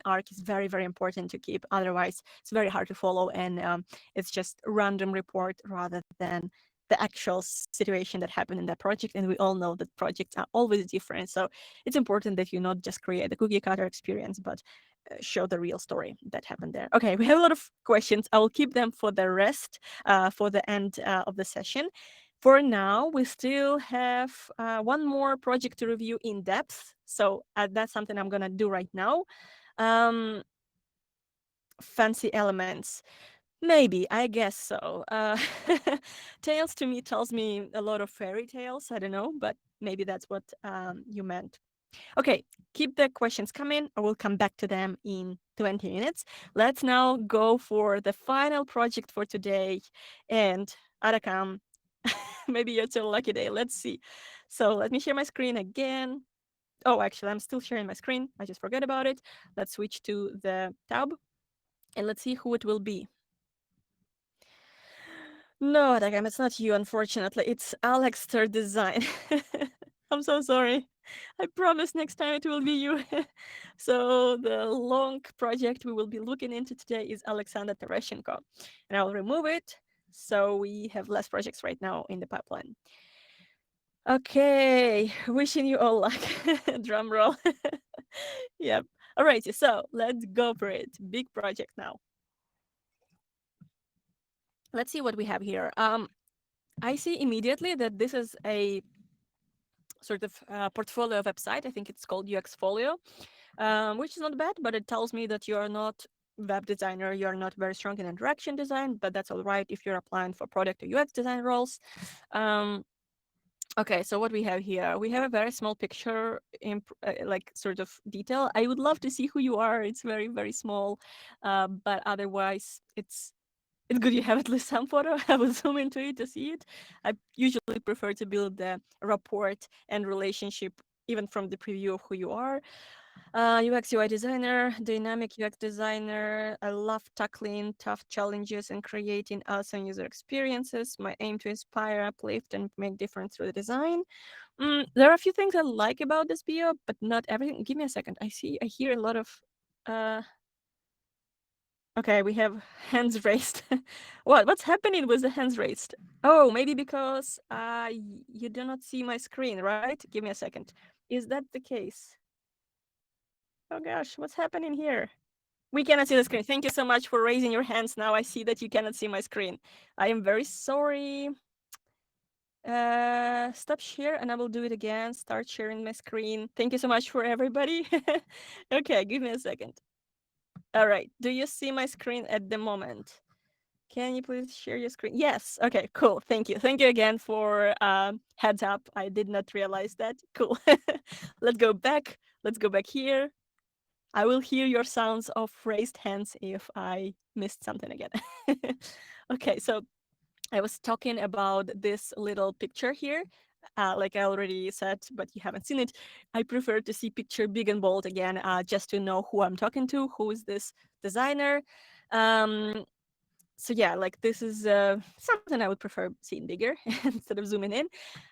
arc is very, very important to keep. Otherwise, it's very hard to follow, and it's just random report rather than the actual situation that happened in that project. And we all know that projects are always different. So it's important that you not just create a cookie cutter experience, but show the real story that happened there. Okay, we have a lot of questions. I will keep them for the rest, for the end of the session. For now, we still have one more project to review in depth. So that's something I'm gonna do right now. Fancy elements. Maybe, I guess so. Tales to me tells me a lot of fairy tales. I don't know, but maybe that's what you meant. Okay, keep the questions coming. I will come back to them in 20 minutes. Let's now go for the final project for today. And Arakam, maybe it's your lucky day. Let's see. So let me share my screen again. Oh, actually, I'm still sharing my screen. I just forgot about it. Let's switch to the tab and let's see who it will be. No, Arakam, it's not you, unfortunately. It's Alex Third Design. I'm so sorry. I promise next time it will be you. So the long project we will be looking into today is Alexander Tereshenko. And I'll remove it so we have less projects right now in the pipeline. Okay, wishing you all luck. Drum roll. Yep. Alrighty, so let's go for it. Big project now. Let's see what we have here. I see immediately that this is a sort of portfolio website. I think it's called UX Folio, which is not bad, but it tells me that you are not web designer, you're not very strong in interaction design, but that's all right if you're applying for product or UX design roles. Okay, so what we have here, we have a very small picture, like sort of detail. I would love to see who you are. It's very, very small, but otherwise it's good you have at least some photo. I will zoom into it to see it. I usually prefer to build the rapport and relationship even from the preview of who you are. UX UI designer, dynamic UX designer. I love tackling tough challenges and creating awesome user experiences. My aim to inspire, uplift, and make difference through the design. There are a few things I like about this bio, but not everything. Give me a second. I hear a lot of. Uh, okay, we have hands raised. What's happening with the hands raised? Oh, maybe because you do not see my screen, right? Give me a second. Is that the case? Oh gosh, what's happening here? We cannot see the screen. Thank you so much for raising your hands. Now I see that you cannot see my screen. I am very sorry. Stop share and I will do it again. Start sharing my screen. Thank you so much for everybody. Okay, give me a second. All right. Do you see my screen at the moment? Can you please share your screen? Yes. Okay, cool. Thank you. Thank you again for heads up. I did not realize that. Cool. Let's go back. Let's go back here. I will hear your sounds of raised hands if I missed something again. Okay, so I was talking about this little picture here. Like I already said, but you haven't seen it. I prefer to see picture big and bold again, just to know who I'm talking to, who is this designer. Um, so yeah, like this is something I would prefer seeing bigger instead of zooming in.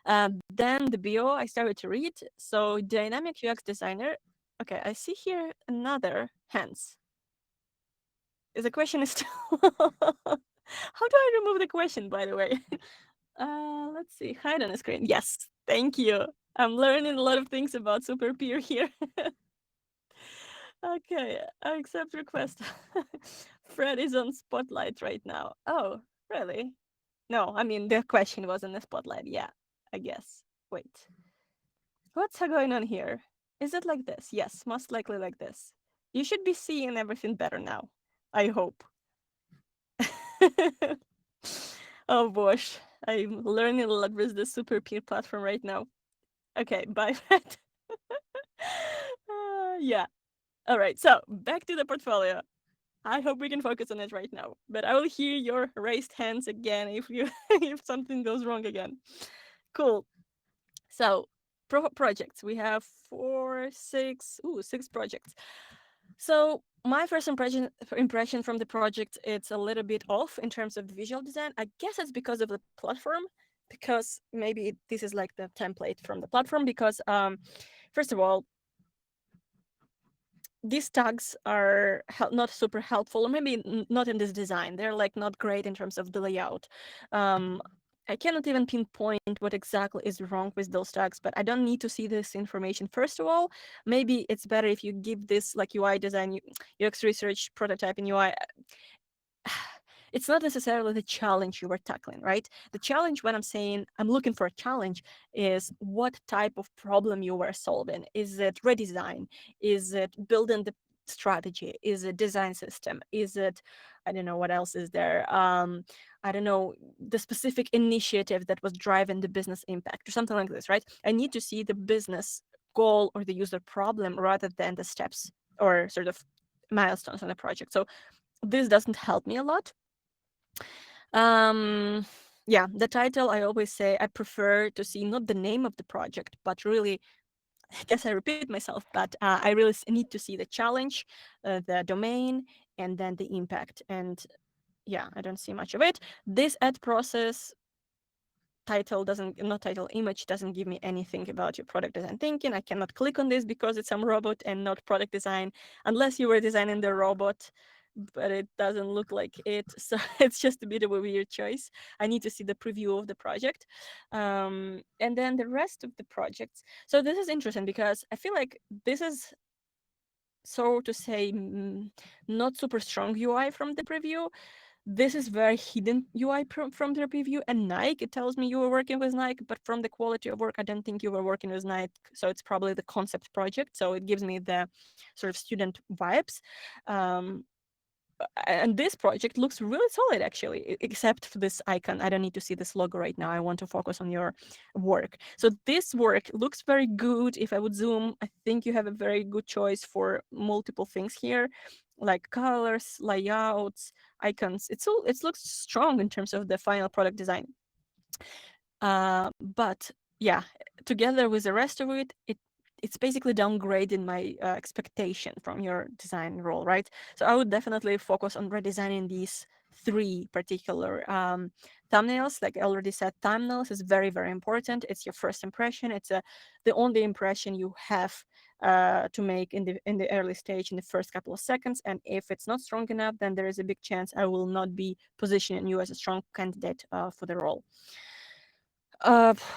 Then the bio I started to read. So dynamic UX designer. Okay, I see here another hands. The question is still. How do I remove the question, by the way? Let's see. Hide on the screen. Yes, thank you. I'm learning a lot of things about Superpeer here. Okay, I accept request. Fred is on spotlight right now. Oh, really? No, I mean the question was in the spotlight. Yeah, I guess. Wait, what's going on here? Is it like this? Yes, most likely like this. You should be seeing everything better now. I hope. Oh gosh, I'm learning a lot with the Superpeer platform right now. Okay, bye, Fred. Yeah. All right, so back to the portfolio. I hope we can focus on it right now. But I will hear your raised hands again if you if something goes wrong again. Cool. So projects. We have six projects. So my first impression from the project, it's a little bit off in terms of the visual design. I guess it's because of the platform, because maybe this is like the template from the platform. Because first of all, these tags are not super helpful, or maybe not in this design. They're like not great in terms of the layout. I cannot even pinpoint what exactly is wrong with those tags, but I don't need to see this information. First of all, maybe it's better if you give this like UI design, UX research, prototyping UI. It's not necessarily the challenge you were tackling, right? The challenge, when I'm saying I'm looking for a challenge, is what type of problem you were solving. Is it redesign? Is it building the strategy? Is it design system? Is it, I don't know, what else is there? I don't know, the specific initiative that was driving the business impact or something like this, right? I need to see the business goal or the user problem rather than the steps or sort of milestones on the project. So this doesn't help me a lot. Yeah, the title, I always say I prefer to see not the name of the project, but really, I guess I repeat myself, but I really need to see the challenge, the domain, and then the impact. And yeah, I don't see much of it. This ad process title doesn't, not title, image doesn't give me anything about your product design thinking. I cannot click on this because it's some robot and not product design, unless you were designing the robot, but it doesn't look like it. So it's just a bit of a weird choice. I need to see the preview of the project. And then the rest of the projects. So this is interesting because I feel like this is, so to say, not super strong UI from the preview. This is very hidden UI from the preview. And Nike, it tells me you were working with Nike, but from the quality of work, I don't think you were working with Nike. So it's probably the concept project. So it gives me the sort of student vibes. And this project looks really solid, actually, except for this icon. I don't need to see this logo right now. I want to focus on your work. So this work looks very good. If I would zoom, I think you have a very good choice for multiple things here, like colors, layouts, icons. It looks strong in terms of the final product design. But yeah, together with the rest of it, it's basically downgrading my expectation from your design role, right? So I would definitely focus on redesigning these three particular thumbnails. Like I already said, thumbnails is very, very important. It's your first impression. It's the only impression you have to make in the early stage, in the first couple of seconds. And if it's not strong enough, then there is a big chance I will not be positioning you as a strong candidate for the role.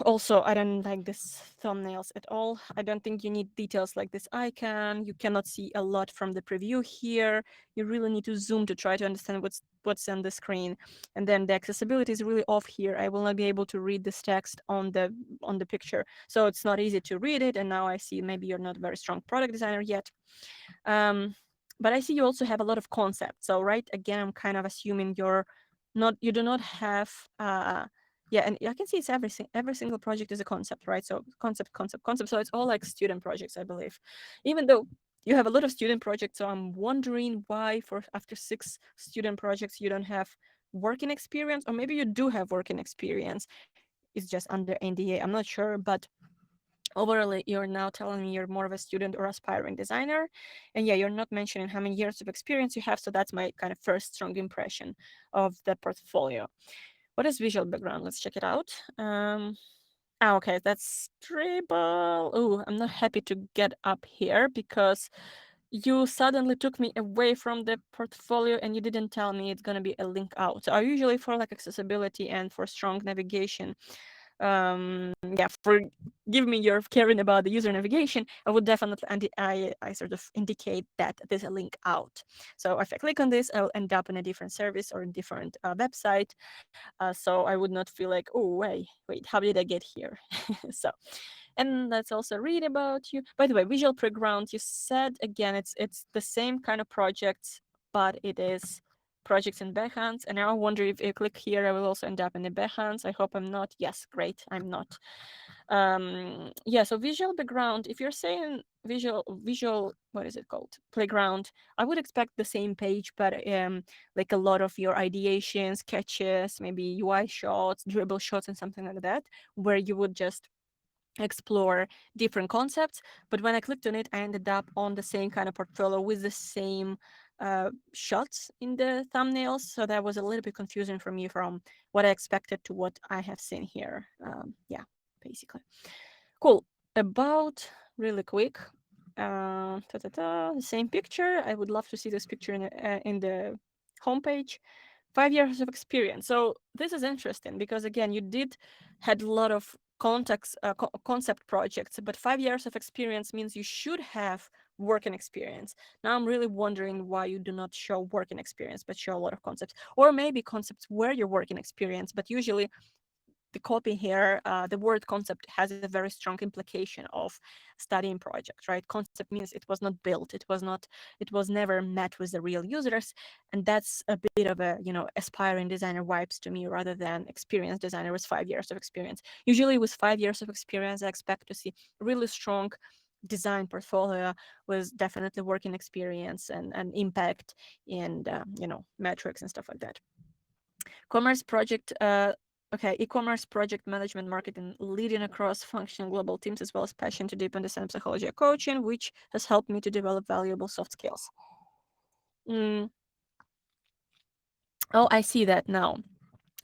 Also, I don't like this thumbnails at all. I don't think you need details like this icon. You cannot see a lot from the preview here. You really need to zoom to try to understand what's on the screen. And then the accessibility is really off here. I will not be able to read this text on the picture. So it's not easy to read it. And now I see maybe you're not a very strong product designer yet. But I see you also have a lot of concepts. So right, again, I'm kind of assuming you do not have yeah, and I can see it's every single project is a concept, right? So concept, concept, concept. So it's all like student projects, I believe. Even though you have a lot of student projects, so I'm wondering why for after 6 student projects you don't have working experience, or maybe you do have working experience. It's just under NDA. I'm not sure, but overall, you're now telling me you're more of a student or aspiring designer. And yeah, you're not mentioning how many years of experience you have. So that's my kind of first strong impression of the portfolio. What is visual background? Let's check it out. Okay, that's dribble. Oh, I'm not happy to get up here because you suddenly took me away from the portfolio and you didn't tell me it's going to be a link out. So I usually for like accessibility and for strong navigation, yeah, forgive me, you're caring about the user navigation. I would definitely, and I sort of indicate that there's a link out. So if I click on this, I'll end up in a different service or a different website. So I would not feel like, oh, wait, how did I get here? So, and let's also read about you. By the way, visual background, you said again, it's the same kind of project, but it is projects in Behance. And now I wonder if you click here, I will also end up in the Behance. I hope I'm not. Yes, great, I'm not. Yeah, so visual background, if you're saying visual, what is it called? Playground, I would expect the same page, but like a lot of your ideations, sketches, maybe UI shots, dribble shots, and something like that, where you would just explore different concepts. But when I clicked on it, I ended up on the same kind of portfolio with the same shots in the thumbnails. So that was a little bit confusing for me from what I expected to what I have seen here. Yeah, basically. Cool. About really quick, the same picture. I would love to see this picture in the homepage. 5 years of experience. So this is interesting because again, you did had a lot of concept projects, but 5 years of experience means you should have working experience. Now I'm really wondering why you do not show working experience, but show a lot of concepts, or maybe concepts where you're working experience, but usually the copy here, the word concept has a very strong implication of studying project, right? Concept means it was not built, it was never met with the real users, and that's a bit of a aspiring designer vibes to me rather than experienced designer with 5 years of experience. Usually, with 5 years of experience, I expect to see really strong design portfolio with definitely working experience and impact and metrics and stuff like that. Commerce project, okay, e-commerce project management, marketing, leading across functional global teams, as well as passion to deep understand psychology of coaching, which has helped me to develop valuable soft skills. Mm. Oh, I see that now.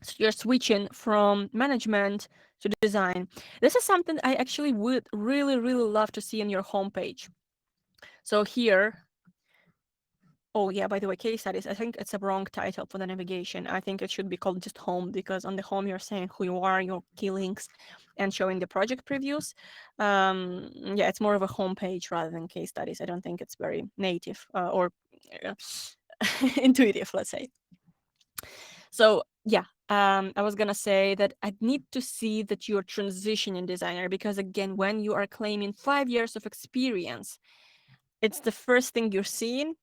So you're switching from management to design. This is something I actually would really, really love to see on your homepage. So here, oh yeah, by the way, case studies, I think it's a wrong title for the navigation. I think it should be called just home, because on the home you're saying who you are, your key links, and showing the project previews. Yeah, it's more of a homepage rather than case studies. I don't think it's very native or intuitive, let's say. So yeah, I was gonna say that I need to see that you're transitioning designer, because again, when you are claiming 5 years of experience, it's the first thing you're seeing.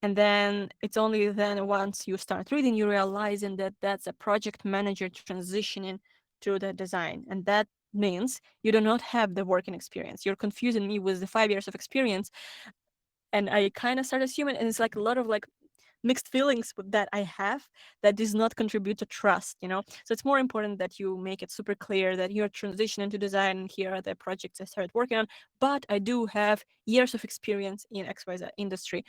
And then it's only then once you start reading, you realizing that that's a project manager transitioning to the design. And that means you do not have the working experience. You're confusing me with the 5 years of experience. And I kind of start assuming, and it's like a lot of like mixed feelings that I have that does not contribute to trust, you know? So it's more important that you make it super clear that you're transitioning to design and here are the projects I started working on, but I do have years of experience in XYZ industry.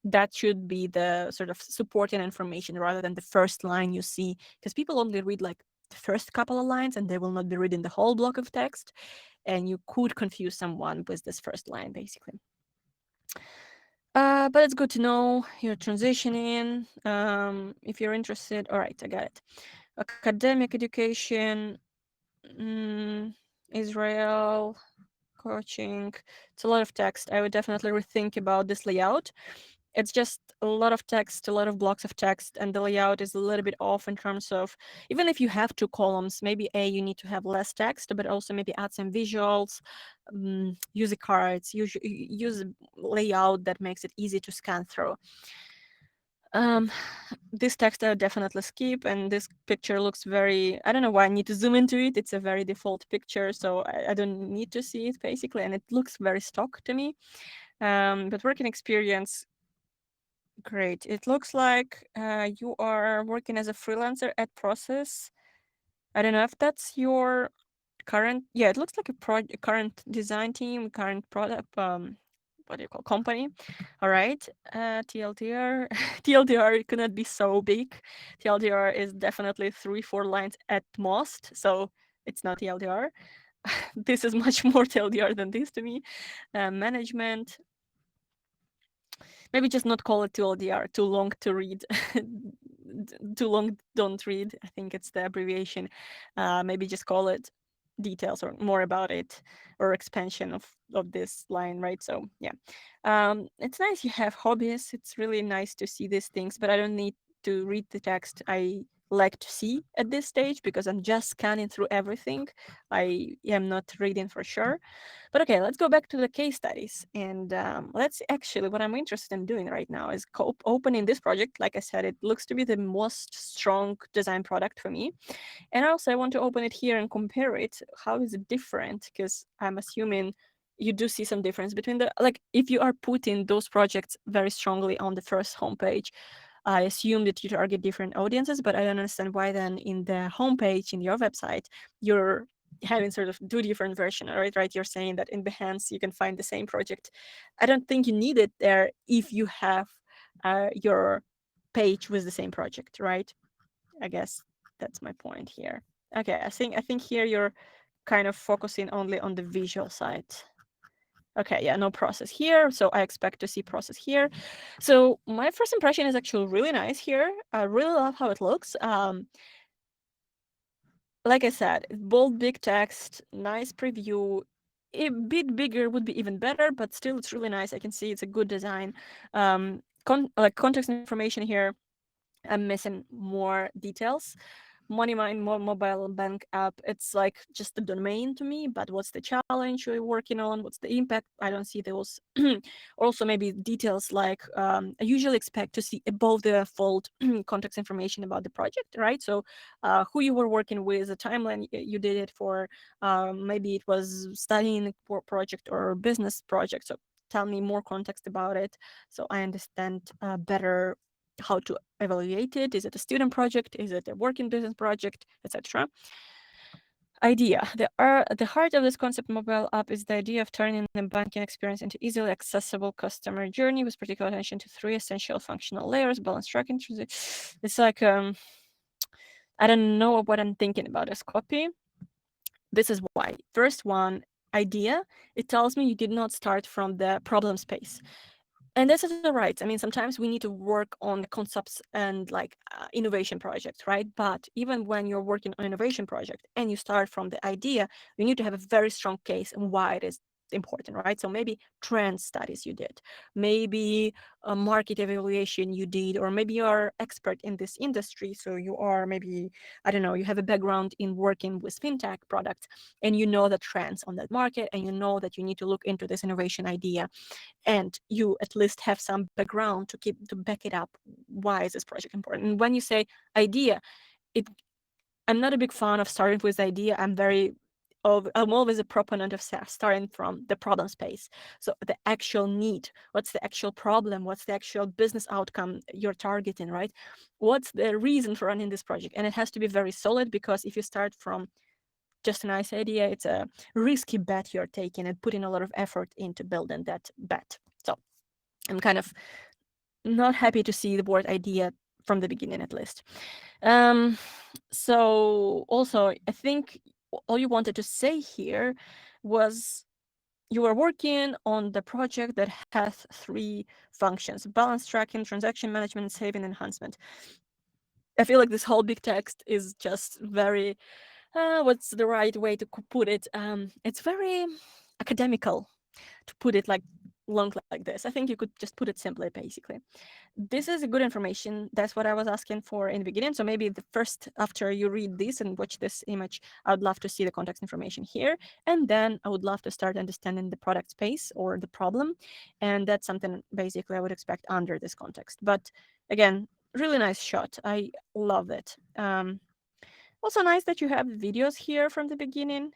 That should be the sort of supporting information rather than the first line you see, because people only read like the first couple of lines and they will not be reading the whole block of text, and you could confuse someone with this first line basically. But it's good to know you're transitioning. If you're interested, all right, I got it. Academic education, Israel, coaching. It's a lot of text. I would definitely rethink about this layout. It's just a lot of text, a lot of blocks of text, and the layout is a little bit off in terms of, even if you have two columns, maybe you need to have less text, but also maybe add some visuals, use the cards, use a layout that makes it easy to scan through. Um, this text I would definitely skip, and this picture looks very, I don't know why I need to zoom into it. It's a very default picture, so I don't need to see it basically, and it looks very stock to me. But working experience, great. It looks like you are working as a freelancer at Process. I don't know if that's your current, yeah, it looks like a current design team, current product, what do you call, company. All right, TLDR. TLDR could not be so big. TLDR is definitely 3-4 lines at most, so it's not TLDR. This is much more TLDR than this to me. Management, maybe just not call it TLDR, too long to read. Too long, don't read. I think it's the abbreviation. Maybe just call it details or more about it, or expansion of this line, right? So yeah, it's nice you have hobbies. It's really nice to see these things, but I don't need to read the text I like to see at this stage because I'm just scanning through everything. I am not reading for sure. But okay, let's go back to the case studies. And let's actually, what I'm interested in doing right now is opening this project. Like I said, it looks to be the most strong design product for me. And also, I want to open it here and compare it. How is it different? Because I'm assuming you do see some difference between the, like, if you are putting those projects very strongly on the first homepage, I assume that you target different audiences, but I don't understand why then in the homepage in your website, you're having sort of two different version, right? You're saying that in Behance you can find the same project. I don't think you need it there if you have your page with the same project, right? I guess that's my point here. Okay, I think here you're kind of focusing only on the visual side. Okay, yeah, no process here, so I expect to see process here. So my first impression is actually really nice here. I really love how it looks. Like I said, bold, big text, nice preview. A bit bigger would be even better, but still it's really nice. I can see it's a good design. Like context information here, I'm missing more details. MoneyMind mobile bank app, it's like just the domain to me, but what's the challenge you're working on? What's the impact? I don't see those. Also, maybe details like I usually expect to see above the fold context information about the project, right? So who you were working with, the timeline you did it for, maybe it was studying project or business project. So tell me more context about it so I understand better how to evaluate it. Is it a student project? Is it a working business project, etc.? Idea. The heart of this concept mobile app is the idea of turning the banking experience into easily accessible customer journey with particular attention to three essential functional layers: balance tracking. It's like I don't know what I'm thinking about this copy. This is why. First one, idea. It tells me you did not start from the problem space. And that's all right. I mean, sometimes we need to work on concepts and like innovation projects, right? But even when you're working on innovation project and you start from the idea, you need to have a very strong case and why it is important, right? So maybe trend studies you did, maybe a market evaluation you did, or maybe you are expert in this industry. So you are maybe, I don't know, you have a background in working with fintech products and you know the trends on that market and you know that you need to look into this innovation idea and you at least have some background to back it up. Why is this project important? And when you say idea, it I'm not a big fan of starting with idea. I'm very I'm always a proponent of starting from the problem space. So the actual need, what's the actual problem, what's the actual business outcome you're targeting, right? What's the reason for running this project? And it has to be very solid, because if you start from just a nice idea, it's a risky bet you're taking and putting a lot of effort into building that bet. So I'm kind of not happy to see the word idea from the beginning, at least. So also, I think all you wanted to say here was you were working on the project that has 3 functions: balance tracking, transaction management, saving enhancement. I feel like this whole big text is just very, what's the right way to put it? It's very academical to put it like long like this. I think you could just put it simply, basically. This is good information. That's what I was asking for in the beginning. So maybe the first, after you read this and watch this image, I would love to see the context information here. And then I would love to start understanding the product space or the problem. And that's something basically I would expect under this context. But again, really nice shot. I love it. Also nice that you have videos here from the beginning.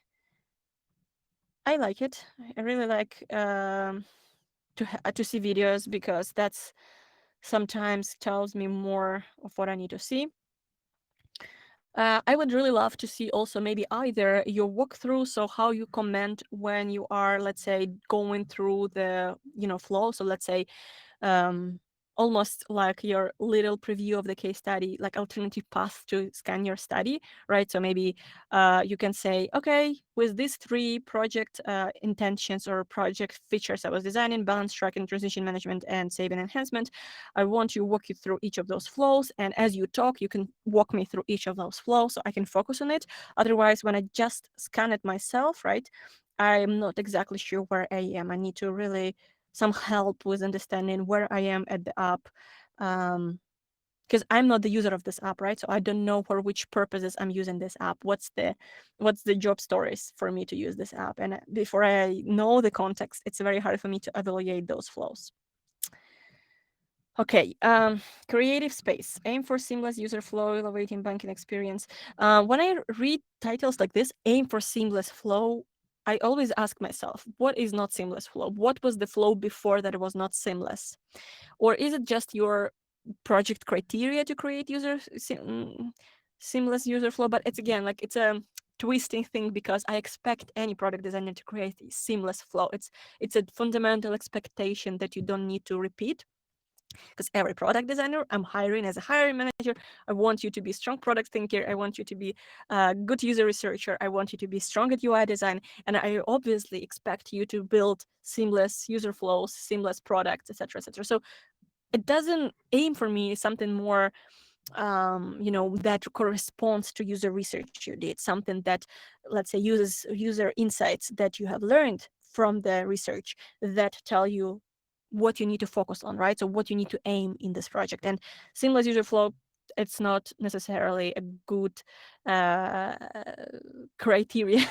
I like it. I really like to see videos, because that's sometimes tells me more of what I need to see. I would really love to see also maybe either your walkthrough, so how you comment when you are, let's say, going through the flow. So let's say almost like your little preview of the case study, like alternative path to scan your study, right? So maybe you can say, okay, with these 3 project intentions or project features I was designing: balance tracking, transition management, and saving enhancement, I want to walk you through each of those flows. And as you talk, you can walk me through each of those flows so I can focus on it. Otherwise, when I just scan it myself, right, I'm not exactly sure where I am. I need to really some help with understanding where I am at the app, because I'm not the user of this app, right? So I don't know for which purposes I'm using this app. What's the job stories for me to use this app? And before I know the context, it's very hard for me to evaluate those flows. Okay, creative space. Aim for seamless user flow, elevating banking experience. When I read titles like this, aim for seamless flow, I always ask myself, what is not seamless flow? What was the flow before that it was not seamless? Or is it just your project criteria to create seamless user flow? But it's again, like it's a twisting thing, because I expect any product designer to create a seamless flow. It's a fundamental expectation that you don't need to repeat, because every product designer I'm hiring as a hiring manager, I want you to be strong product thinker. I want you to be a good user researcher. I want you to be strong at UI design. And I obviously expect you to build seamless user flows, seamless products, etc., etc. So it doesn't aim for me something more that corresponds to user research you did, something that, let's say, uses user insights that you have learned from the research that tell you what you need to focus on, right? So what you need to aim in this project. And seamless user flow, it's not necessarily a good uh, criteria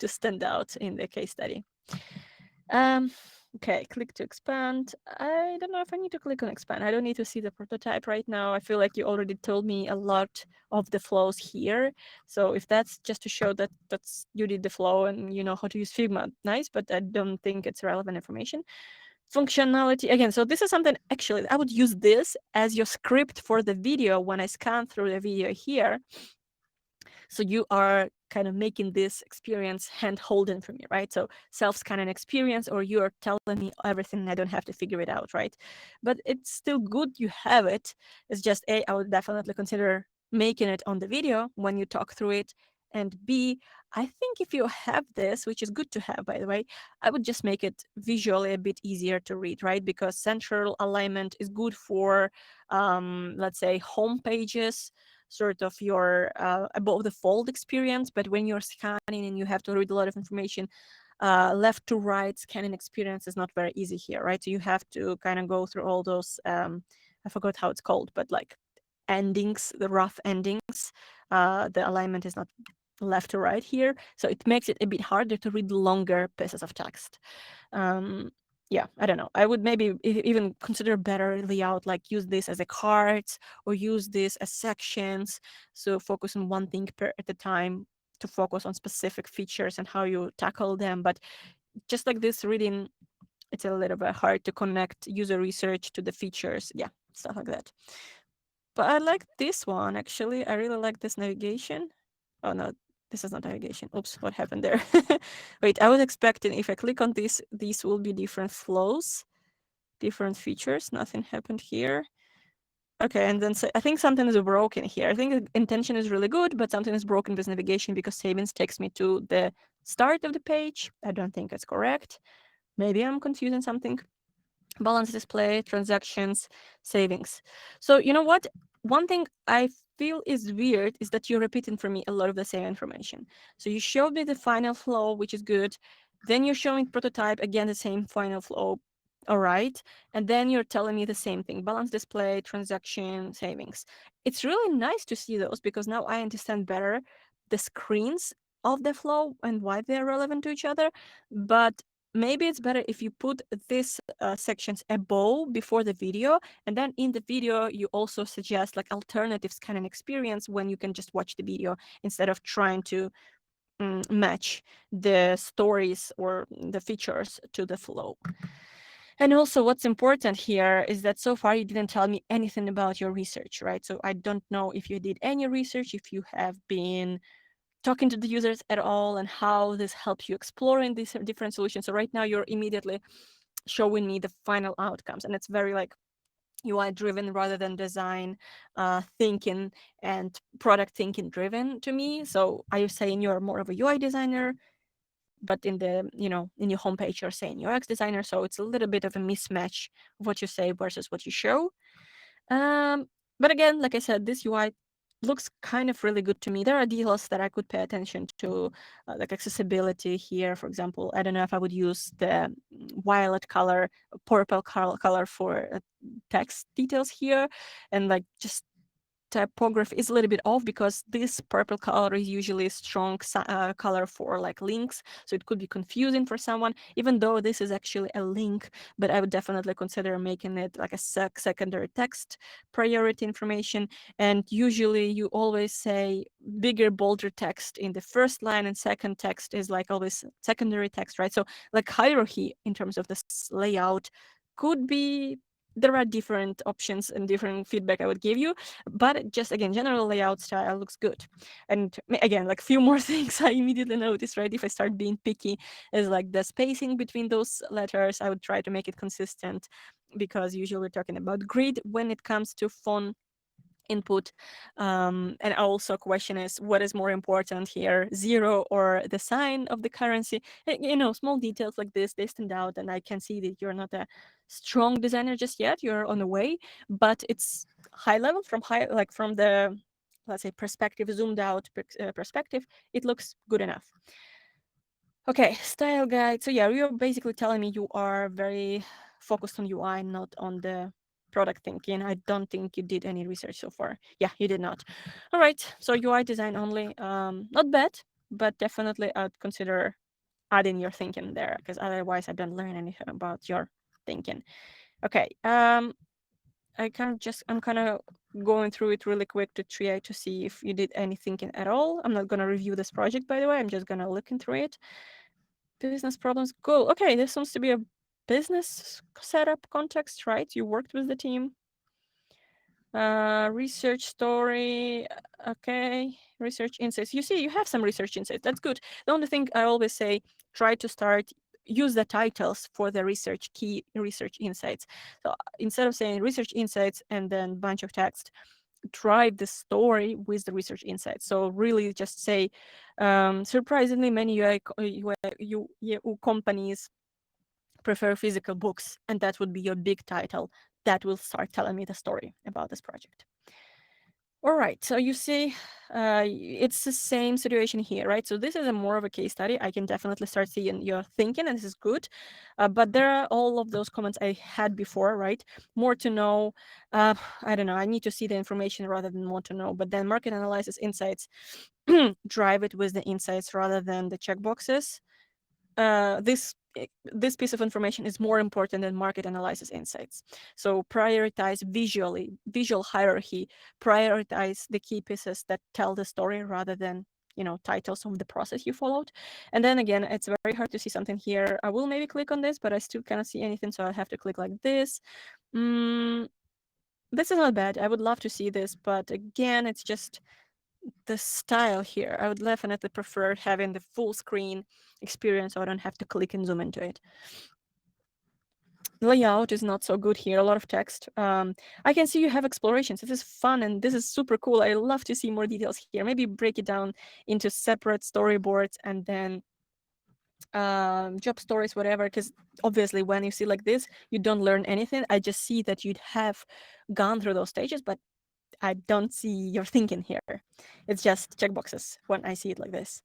to stand out in the case study. Okay, click to expand. I don't know if I need to click on expand. I don't need to see the prototype right now. I feel like you already told me a lot of the flows here. So if that's just to show that you did the flow and you know how to use Figma, nice, but I don't think it's relevant information. Functionality, again, so this is something, actually, I would use this as your script for the video when I scan through the video here. So you are kind of making this experience hand-holding for me, right? So self-scanning experience, or you are telling me everything and I don't have to figure it out, right? But it's still good you have it. It's just A, I would definitely consider making it on the video when you talk through it. And B, I think if you have this, which is good to have, by the way, I would just make it visually a bit easier to read, right? Because central alignment is good for, let's say, home pages, sort of your above the fold experience. But when you're scanning and you have to read a lot of information, left to right scanning experience is not very easy here, right? So you have to kind of go through all those, I forgot how it's called, but like endings, the rough endings. The alignment is not left to right here. So it makes it a bit harder to read longer pieces of text. Yeah, I don't know. I would maybe even consider better layout, like use this as a cards or use this as sections. So focus on one thing per at a time. to focus on specific features and how you tackle them. But just like this reading, it's a little bit hard to connect user research to the features. Yeah, stuff like that. But I like this one, actually. I really like this navigation. Oh, no, this is not navigation. Oops, what happened there? Wait, I was expecting if I click on this, these will be different flows, different features. Nothing happened here. Okay, and then I think something is broken here. I think the intention is really good, but something is broken with navigation because savings takes me to the start of the page. I don't think it's correct. Maybe I'm confusing something. Balance display, transactions, savings. So you know what? One thing I feel is weird is that you're repeating for me a lot of the same information. So you showed me the final flow, which is good. Then you're showing prototype, again, the same final flow. All right. And then you're telling me the same thing, balance display, transaction, savings. It's really nice to see those because now I understand better the screens of the flow and why they're relevant to each other. But maybe it's better if you put these sections above before the video, and then in the video you also suggest like alternative scanning experience when you can just watch the video instead of trying to match the stories or the features to the flow. And also what's important here is that so far you didn't tell me anything about your research, right? So I don't know if you did any research, if you have been talking to the users at all, and how this helps you exploring these different solutions. So right now you're immediately showing me the final outcomes, and it's very like UI driven rather than design thinking and product thinking driven to me. So are you saying you're more of a UI designer, but in the in your homepage you're saying UX designer? So it's a little bit of a mismatch of what you say versus what you show. But again, like I said, this UI looks kind of really good to me. There are details that I could pay attention to, like accessibility here. For example, I don't know if I would use the violet color, purple color for text details here, and like just typography is a little bit off because this purple color is usually a strong color for like links, so it could be confusing for someone, even though this is actually a link. But I would definitely consider making it like a secondary text priority information. And usually you always say bigger, bolder text in the first line, and second text is like always secondary text, right? So like hierarchy in terms of this layout could be, there are different options and different feedback I would give you, but just again, general layout style looks good. And again, like few more things I immediately noticed, right? If I start being picky, is like the spacing between those letters. I would try to make it consistent because usually we're talking about grid when it comes to font input. And also question is, what is more important here, zero or the sign of the currency? Small details like this, they stand out, and I can see that you're not a strong designer just yet. You're on the way, but it's high level from the, let's say, perspective, zoomed out perspective. It looks good enough. Okay, style guide. So yeah, you're basically telling me you are very focused on UI, not on the product thinking. I don't think you did any research so far. Yeah, you did not. All right, so UI design only. Not bad, but definitely I'd consider adding your thinking there, because otherwise I don't learn anything about your thinking. Okay, I'm kind of going through it really quick to try to see if you did any thinking at all. I'm not gonna review this project, by the way. I'm just gonna look through it. Business problems. Cool. Okay, this seems to be a business setup context, right? You worked with the team. Research story. Okay, research insights. You see, you have some research insights. That's good. The only thing I always say, try to use the titles for the key research insights. So instead of saying research insights and then bunch of text, drive the story with the research insights. So really just say, surprisingly many UI companies prefer physical books, and that would be your big title. That will start telling me the story about this project. All right, so you see, it's the same situation here, right? So this is more of a case study. I can definitely start seeing your thinking, and this is good. But there are all of those comments I had before, right? More to know. I don't know. I need to see the information rather than more to know. But then market analysis insights, drive it with the insights rather than the checkboxes. This piece of information is more important than market analysis insights. So prioritize visual hierarchy, prioritize the key pieces that tell the story rather than titles of the process you followed. And then again, it's very hard to see something here. I will maybe click on this, but I still cannot see anything, so I have to click like this. This is not bad. I would love to see this, but again, it's just the style here. I would definitely prefer having the full screen experience, so I don't have to click and zoom into it. Layout is not so good here, a lot of text. I can see you have explorations. This is fun and this is super cool. I love to see more details here. Maybe break it down into separate storyboards and then job stories, whatever, because obviously when you see like this, you don't learn anything. I just see that you'd have gone through those stages, but I don't see your thinking here. It's just checkboxes when I see it like this.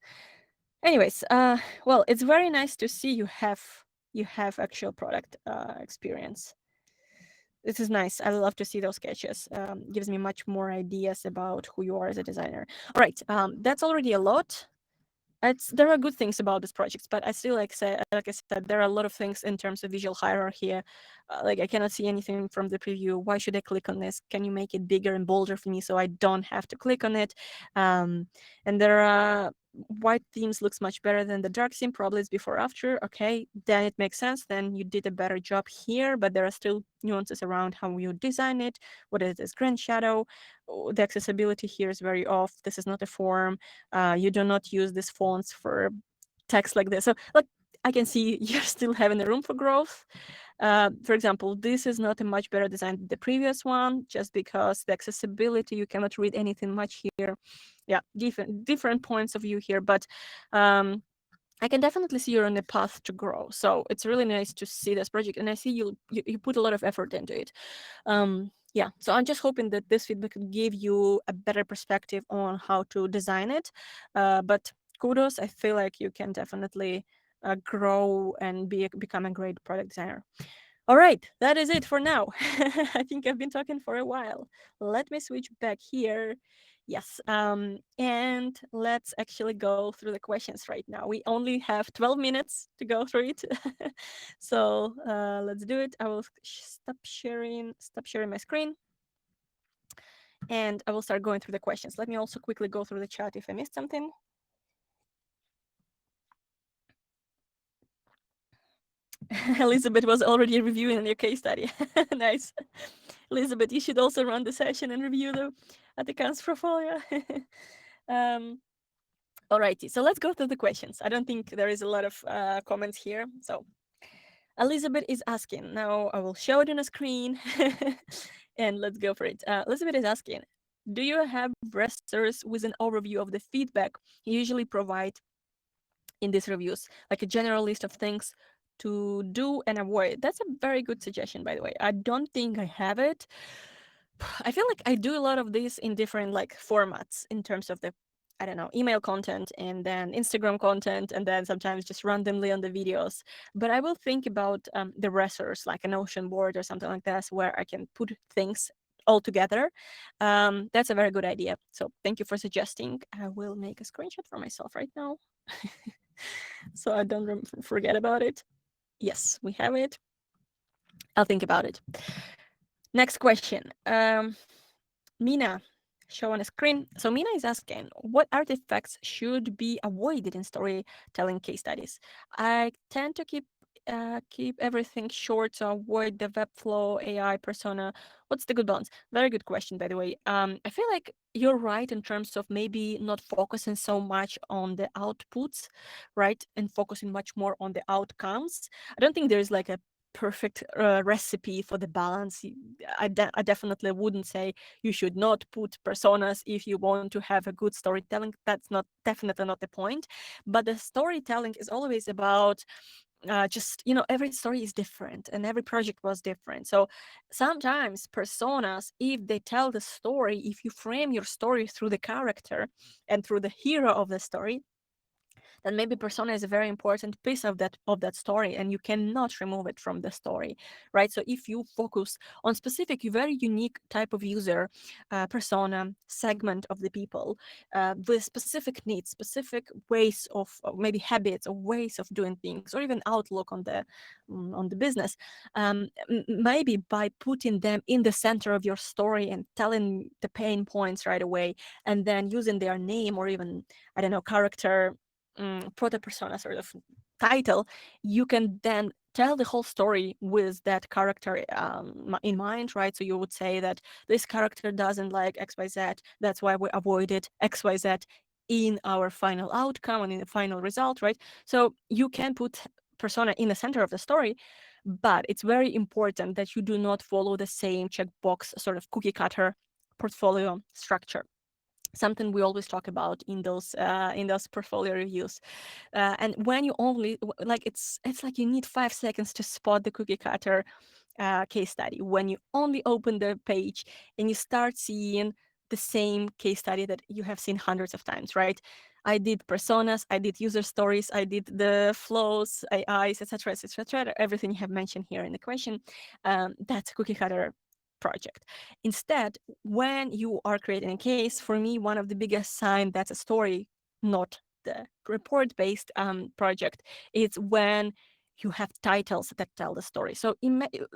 Anyways, well, it's very nice to see you have actual product experience. This is nice. I love to see those sketches. Gives me much more ideas about who you are as a designer. All right, that's already a lot. There are good things about this project, but I still like I said, there are a lot of things in terms of visual hierarchy. Like I cannot see anything from the preview. Why should I click on this? Can you make it bigger and bolder for me so I don't have to click on it? And there are white themes looks much better than the dark theme. Probably it's before after. Okay, then it makes sense. Then you did a better job here, but there are still nuances around how you design it. What is this grand shadow? The accessibility here is very off. This is not a form. You do not use these fonts for text like this. So like I can see you're still having a room for growth. For example, this is not a much better design than the previous one, just because the accessibility, you cannot read anything much here. Yeah, different points of view here, but I can definitely see you're on a path to grow. So it's really nice to see this project, and I see you put a lot of effort into it. Yeah, so I'm just hoping that this feedback could give you a better perspective on how to design it. But kudos, I feel like you can definitely grow and become a great product designer. All right, that is it for now. I think I've been talking for a while. Let me switch back here. Yes, and let's actually go through the questions right now. We only have 12 minutes to go through it. So let's do it. I will stop sharing my screen, and I will start going through the questions. Let me also quickly go through the chat if I missed something. Elizabeth was already reviewing your case study. Nice. Elizabeth, you should also run the session and review the accounts portfolio. Alrighty, so let's go through the questions. I don't think there is a lot of comments here. So Elizabeth is asking, now I will show it on a screen and let's go for it. Elizabeth is asking, do you have resters with an overview of the feedback you usually provide in these reviews, like a general list of things to do and avoid? That's a very good suggestion, by the way. I don't think I have it. I feel like I do a lot of these in different like formats in terms of the, I don't know, email content and then Instagram content and then sometimes just randomly on the videos. But I will think about the resters, like a Notion board or something like that, where I can put things all together. That's a very good idea. So thank you for suggesting. I will make a screenshot for myself right now so I don't forget about it. Yes, we have it. I'll think about it. Next question. Mina, show on a screen. So Mina is asking, what artifacts should be avoided in storytelling case studies? I tend to keep everything short to avoid the Webflow, AI, persona. What's the good balance? Very good question, by the way. I feel like you're right in terms of maybe not focusing so much on the outputs, right? And focusing much more on the outcomes. I don't think there's like a perfect recipe for the balance. I definitely wouldn't say you should not put personas if you want to have a good storytelling. That's definitely not the point. But the storytelling is always about just, every story is different and every project was different. So sometimes personas, if they tell the story, if you frame your story through the character and through the hero of the story, then maybe persona is a very important piece of that story, and you cannot remove it from the story, right? So if you focus on specific, very unique type of user, persona, segment of the people, with specific needs, specific ways of maybe habits or ways of doing things, or even outlook on the business, maybe by putting them in the center of your story and telling the pain points right away, and then using their name or even, I don't know, character, proto persona sort of title, you can then tell the whole story with that character in mind, right? So you would say that this character doesn't like XYZ, that's why we avoided XYZ in our final outcome and in the final result, right? So you can put persona in the center of the story, but it's very important that you do not follow the same checkbox sort of cookie cutter portfolio structure, something we always talk about in those portfolio reviews. And when you only like, it's like you need 5 seconds to spot the cookie cutter case study when you only open the page and you start seeing the same case study that you have seen hundreds of times, right? I did personas, I did user stories, I did the flows, AIs, etc., etc., everything you have mentioned here in the question. That's a cookie cutter project. Instead, when you are creating a case, for me, one of the biggest sign that's a story, not the report-based project, is when you have titles that tell the story. So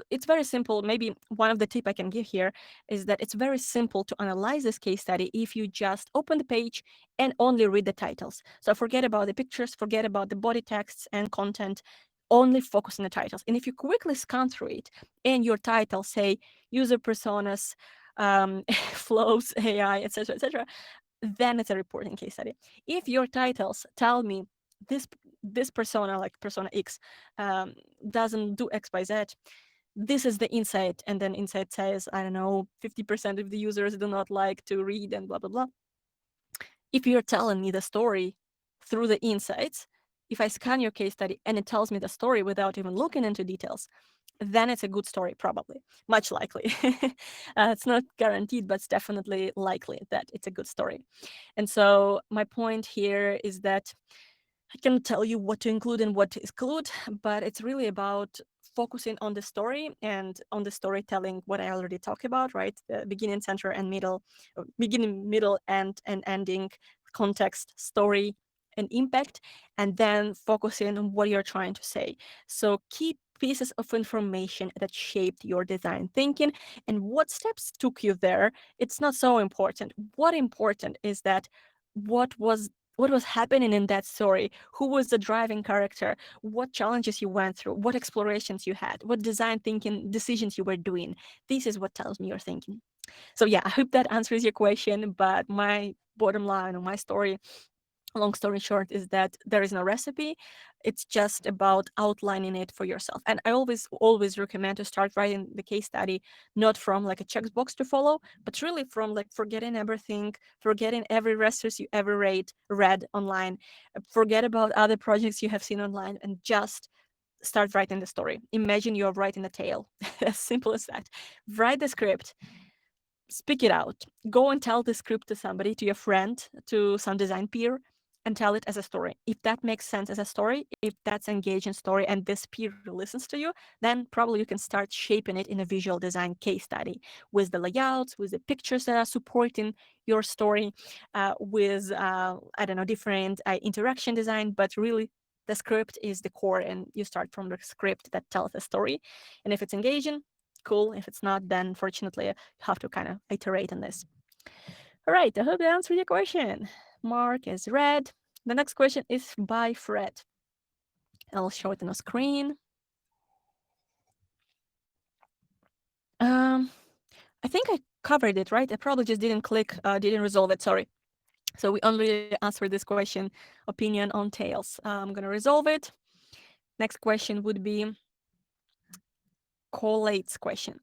it's very simple. Maybe one of the tip I can give here is that it's very simple to analyze this case study if you just open the page and only read the titles. So forget about the pictures, forget about the body texts and content, only focus on the titles. And if you quickly scan through it and your title say user personas, flows, AI, etc., then it's a reporting case study. If your titles tell me this this persona, like persona X, doesn't do X by Z, this is the insight, and then insight says, I don't know, 50% of the users do not like to read and blah blah blah. If you're telling me the story through the insights, if I scan your case study and it tells me the story without even looking into details, then it's a good story, probably, much likely. It's not guaranteed, but it's definitely likely that it's a good story. And so my point here is that I can tell you what to include and what to exclude, but it's really about focusing on the story and on the storytelling, what I already talked about, right? The beginning, center, and middle, beginning, middle, and ending, context, story, and impact, and then focusing on what you're trying to say. So key pieces of information that shaped your design thinking and what steps took you there, it's not so important. What important is that what was what was happening in that story, who was the driving character, what challenges you went through, what explorations you had, what design thinking decisions you were doing. This is what tells me you're thinking. So yeah, I hope that answers your question, but my bottom line or my story, long story short, is that there is no recipe. It's just about outlining it for yourself. And I always recommend to start writing the case study not from like a checkbox to follow, but really from like forgetting everything, forgetting every resource you ever read online, forget about other projects you have seen online, and just start writing the story. Imagine you're writing a tale. As simple as that. Write the script, speak it out. Go and tell the script to somebody, to your friend, to some design peer, and tell it as a story. If that makes sense as a story, if that's engaging story and this peer listens to you, then probably you can start shaping it in a visual design case study with the layouts, with the pictures that are supporting your story, with I don't know, different interaction design, but really the script is the core, and you start from the script that tells a story. And if it's engaging, cool. If it's not, then fortunately you have to kind of iterate on this. All right, I hope that answered your question. Mark is red. The next question is by Fred. I'll show it on the screen. Um, I think I covered it, right? I probably just didn't click, didn't resolve it. Sorry. So we already answered this question, opinion on tails. I'm gonna resolve it. Next question would be collates question.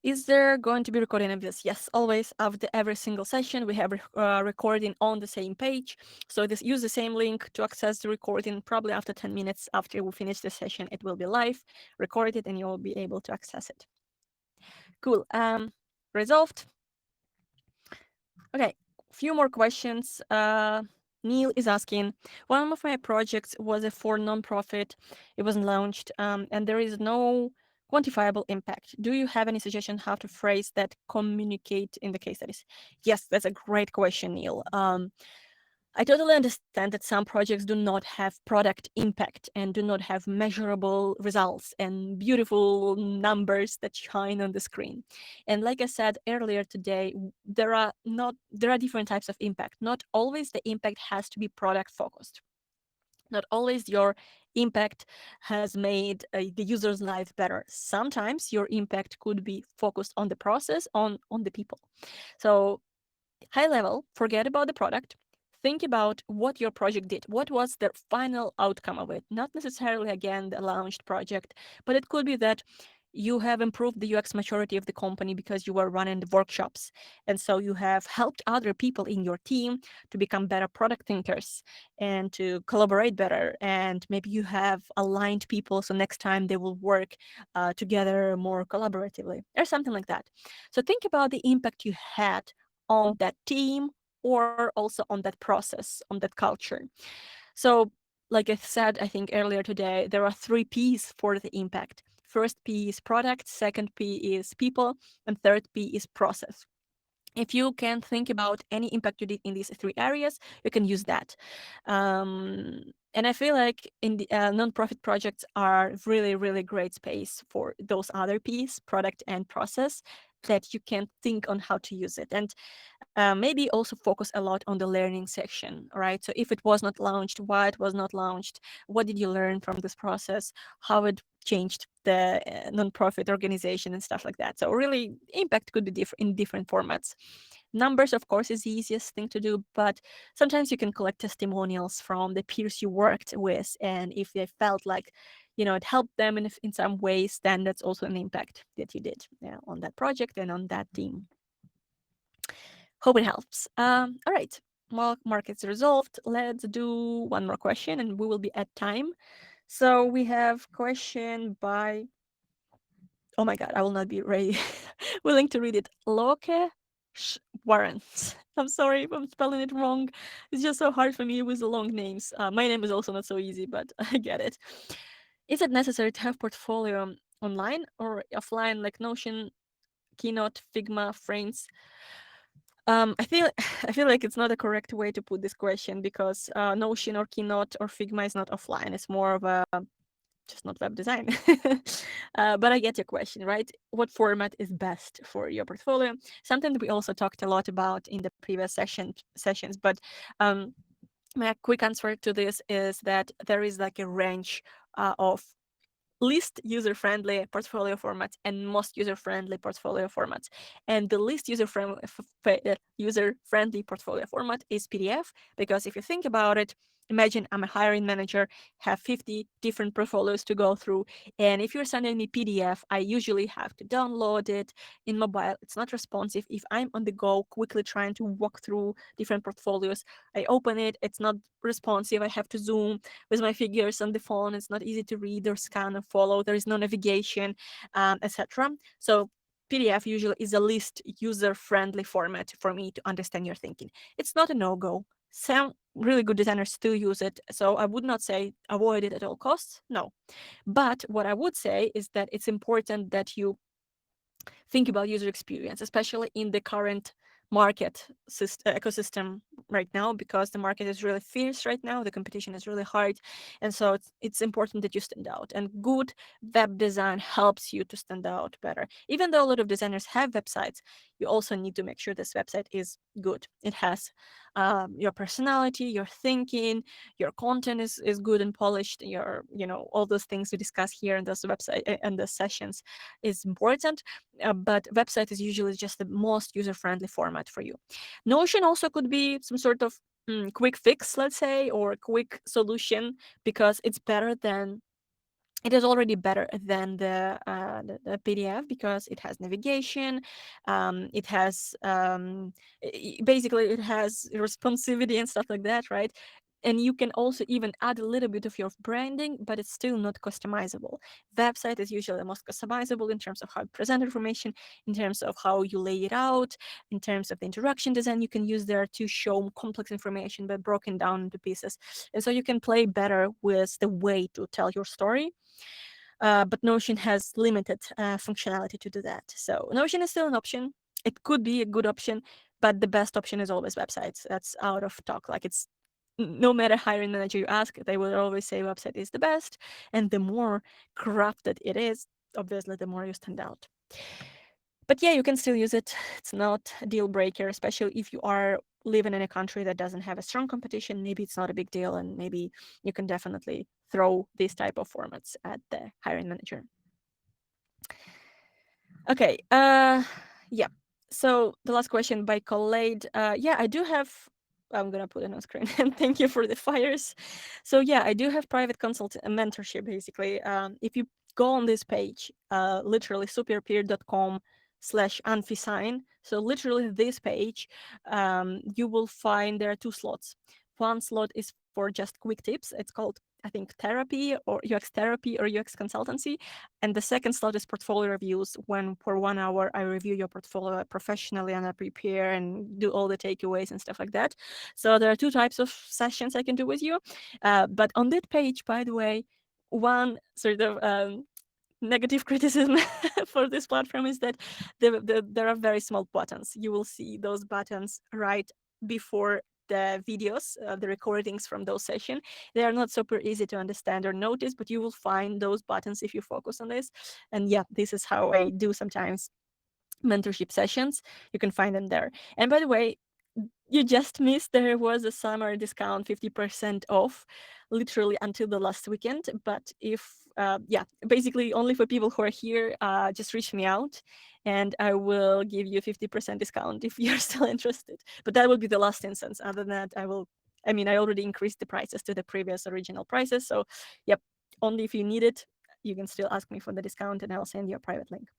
Is there going to be recording of this? Yes, always. After every single session, we have recording on the same page. So this use the same link to access the recording. Probably after 10 minutes after we finish the session, it will be live, recorded, and you'll be able to access it. Cool. Resolved. Okay, few more questions. Neil is asking, one of my projects was a for nonprofit. It wasn't launched, and there is no quantifiable impact. Do you have any suggestion how to phrase that communicate in the case studies? Yes, that's a great question, Neil. I totally understand that some projects do not have product impact and do not have measurable results and beautiful numbers that shine on the screen. And like I said earlier today, there are different types of impact. Not always the impact has to be product focused. Not always your impact has made the user's life better. Sometimes your impact could be focused on the process, on the people. So high level, forget about the product. Think about what your project did. What was the final outcome of it? Not necessarily, again, the launched project, but it could be that you have improved the UX maturity of the company because you were running the workshops. And so you have helped other people in your team to become better product thinkers and to collaborate better. And maybe you have aligned people so next time they will work together more collaboratively or something like that. So think about the impact you had on that team or also on that process, on that culture. So, like I said, I think earlier today, there are three P's for the impact. First P is product, second P is people, and third P is process. If you can think about any impact you did in these three areas, you can use that. And I feel like in the nonprofit projects are really, really great space for those other P's, product and process, that you can think on how to use it. And maybe also focus a lot on the learning section, right? So if it was not launched, why it was not launched, what did you learn from this process, how it changed the nonprofit organization and stuff like that. So really, impact could be different in different formats. Numbers, of course, is the easiest thing to do, but sometimes you can collect testimonials from the peers you worked with, and if they felt like, it helped them in some ways, then that's also an impact that you did on that project and on that team. Hope it helps. All right. Well, markets resolved. Let's do one more question and we will be at time. So we have question by, oh my God, I will not be ready, willing to read it. Loke Warrants. I'm sorry if I'm spelling it wrong. It's just so hard for me with the long names. My name is also not so easy, but I get it. Is it necessary to have portfolio online or offline like Notion, Keynote, Figma, Frames? I feel I feel like it's not a correct way to put this question because Notion or Keynote or Figma is not offline. It's more of a just not web design. But I get your question, right? What format is best for your portfolio? Something that we also talked a lot about in the previous sessions. But my quick answer to this is that there is like a range of least user-friendly portfolio formats and most user-friendly portfolio formats. And the least user-friendly portfolio format is PDF, because if you think about it, imagine I'm a hiring manager, have 50 different portfolios to go through. And if you're sending me PDF, I usually have to download it in mobile. It's not responsive. If I'm on the go, quickly trying to walk through different portfolios, I open it, it's not responsive. I have to zoom with my figures on the phone. It's not easy to read or scan or follow. There is no navigation, etc. So PDF usually is the least user-friendly format for me to understand your thinking. It's not a no-go. Some really good designers still use it, so I would not say avoid it at all costs. No. But what I would say is that it's important that you think about user experience, especially in the current market ecosystem right now, because the market is really fierce right now, the competition is really hard, and so it's important that you stand out, and good web design helps you to stand out better. Even though a lot of designers have websites, you also need to make sure this website is good. It has your personality, your thinking, your content is good and polished, your all those things we discuss here in this website and the sessions is important. But website is usually just the most user-friendly format for you. Notion also could be some sort of quick fix, let's say, or quick solution, because it's better than it is already better than the PDF because it has navigation, it has basically it has responsivity and stuff like that, right? And you can also even add a little bit of your branding, but it's still not customizable. Website is usually the most customizable in terms of how you present information, in terms of how you lay it out, in terms of the interaction design you can use there to show complex information but broken down into pieces. And so you can play better with the way to tell your story. But Notion has limited functionality to do that. So Notion is still an option. It could be a good option, but the best option is always websites. That's out of talk. Like, it's no matter hiring manager you ask, they will always say website is the best. And the more crafted it is, obviously, the more you stand out. But yeah, you can still use it. It's not a deal breaker, especially if you are living in a country that doesn't have a strong competition. Maybe it's not a big deal, and maybe you can definitely throw these type of formats at the hiring manager. Okay. Yeah. So the last question by Khaled. Yeah, I do have. I'm gonna put it on screen. And thank you for the fires. So yeah, I do have private consult and mentorship. Basically, if you go on this page, literally superpeer.com/anfisign. So literally this page, you will find there are two slots. One slot is for just quick tips. It's called, I think, therapy or UX consultancy. And the second slot is portfolio reviews, when for 1 hour I review your portfolio professionally and I prepare and do all the takeaways and stuff like that. So there are two types of sessions I can do with you. But on that page, by the way, one sort of negative criticism for this platform is that there are very small buttons. You will see those buttons right before the videos, the recordings from those sessions. They are not super easy to understand or notice, but you will find those buttons if you focus on this. And yeah, this is how I do sometimes mentorship sessions. You can find them there. And by the way, you just missed, there was a summer discount, 50% off, literally until the last weekend. But if yeah, basically only for people who are here, just reach me out and I will give you 50% discount if you're still interested. But that will be the last instance. Other than that, I mean, I already increased the prices to the previous original prices. So yep, only if you need it, you can still ask me for the discount and I'll send you a private link.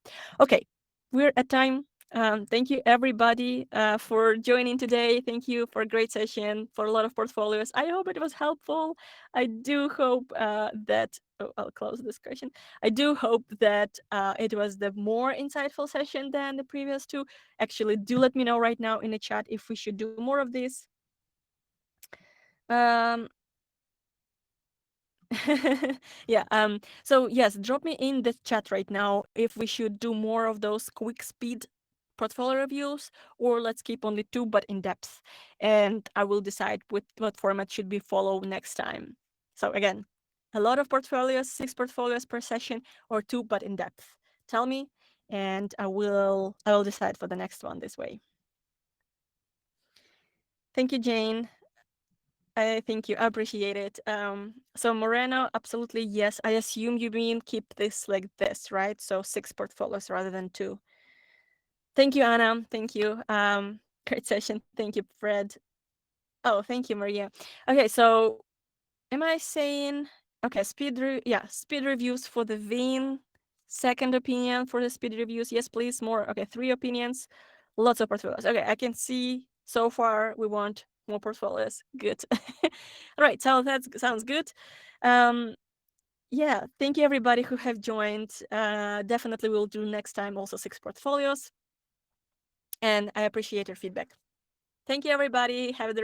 Okay, we're at time. Thank you, everybody, for joining today. Thank you for a great session, for a lot of portfolios. I hope it was helpful. I do hope that, oh, I'll close this question. I do hope that it was the more insightful session than the previous two. Actually, do let me know right now in the chat if we should do more of this. Um, yeah. So yes, drop me in the chat right now if we should do more of those quick speed portfolio reviews, or let's keep only two but in depth, and I will decide what format should be followed next time. So again, a lot of portfolios, 6 portfolios per session, or 2 but in depth. Tell me, and I will decide for the next one this way. Thank you, Jane. I thank you. I appreciate it. So Moreno, absolutely yes. I assume you mean keep this like this, right? So 6 portfolios rather than 2. Thank you, Anna. Thank you. Great session. Thank you, Fred. Oh, thank you, Maria. Okay, so am I saying okay? Speed reviews for the vein. Second opinion for the speed reviews. Yes, please. More. Okay, 3 opinions. Lots of portfolios. Okay, I can see so far we want more portfolios. Good. All right, so that sounds good. Yeah, thank you everybody who have joined. Definitely we'll do next time also 6 portfolios. And I appreciate your feedback. Thank you, everybody. Have the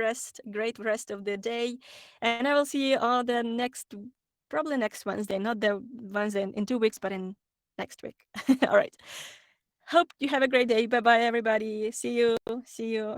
great rest of the day. And I will see you on the probably next Wednesday, not the Wednesday in 2 weeks, but in next week. All right. Hope you have a great day. Bye-bye, everybody. See you. See you.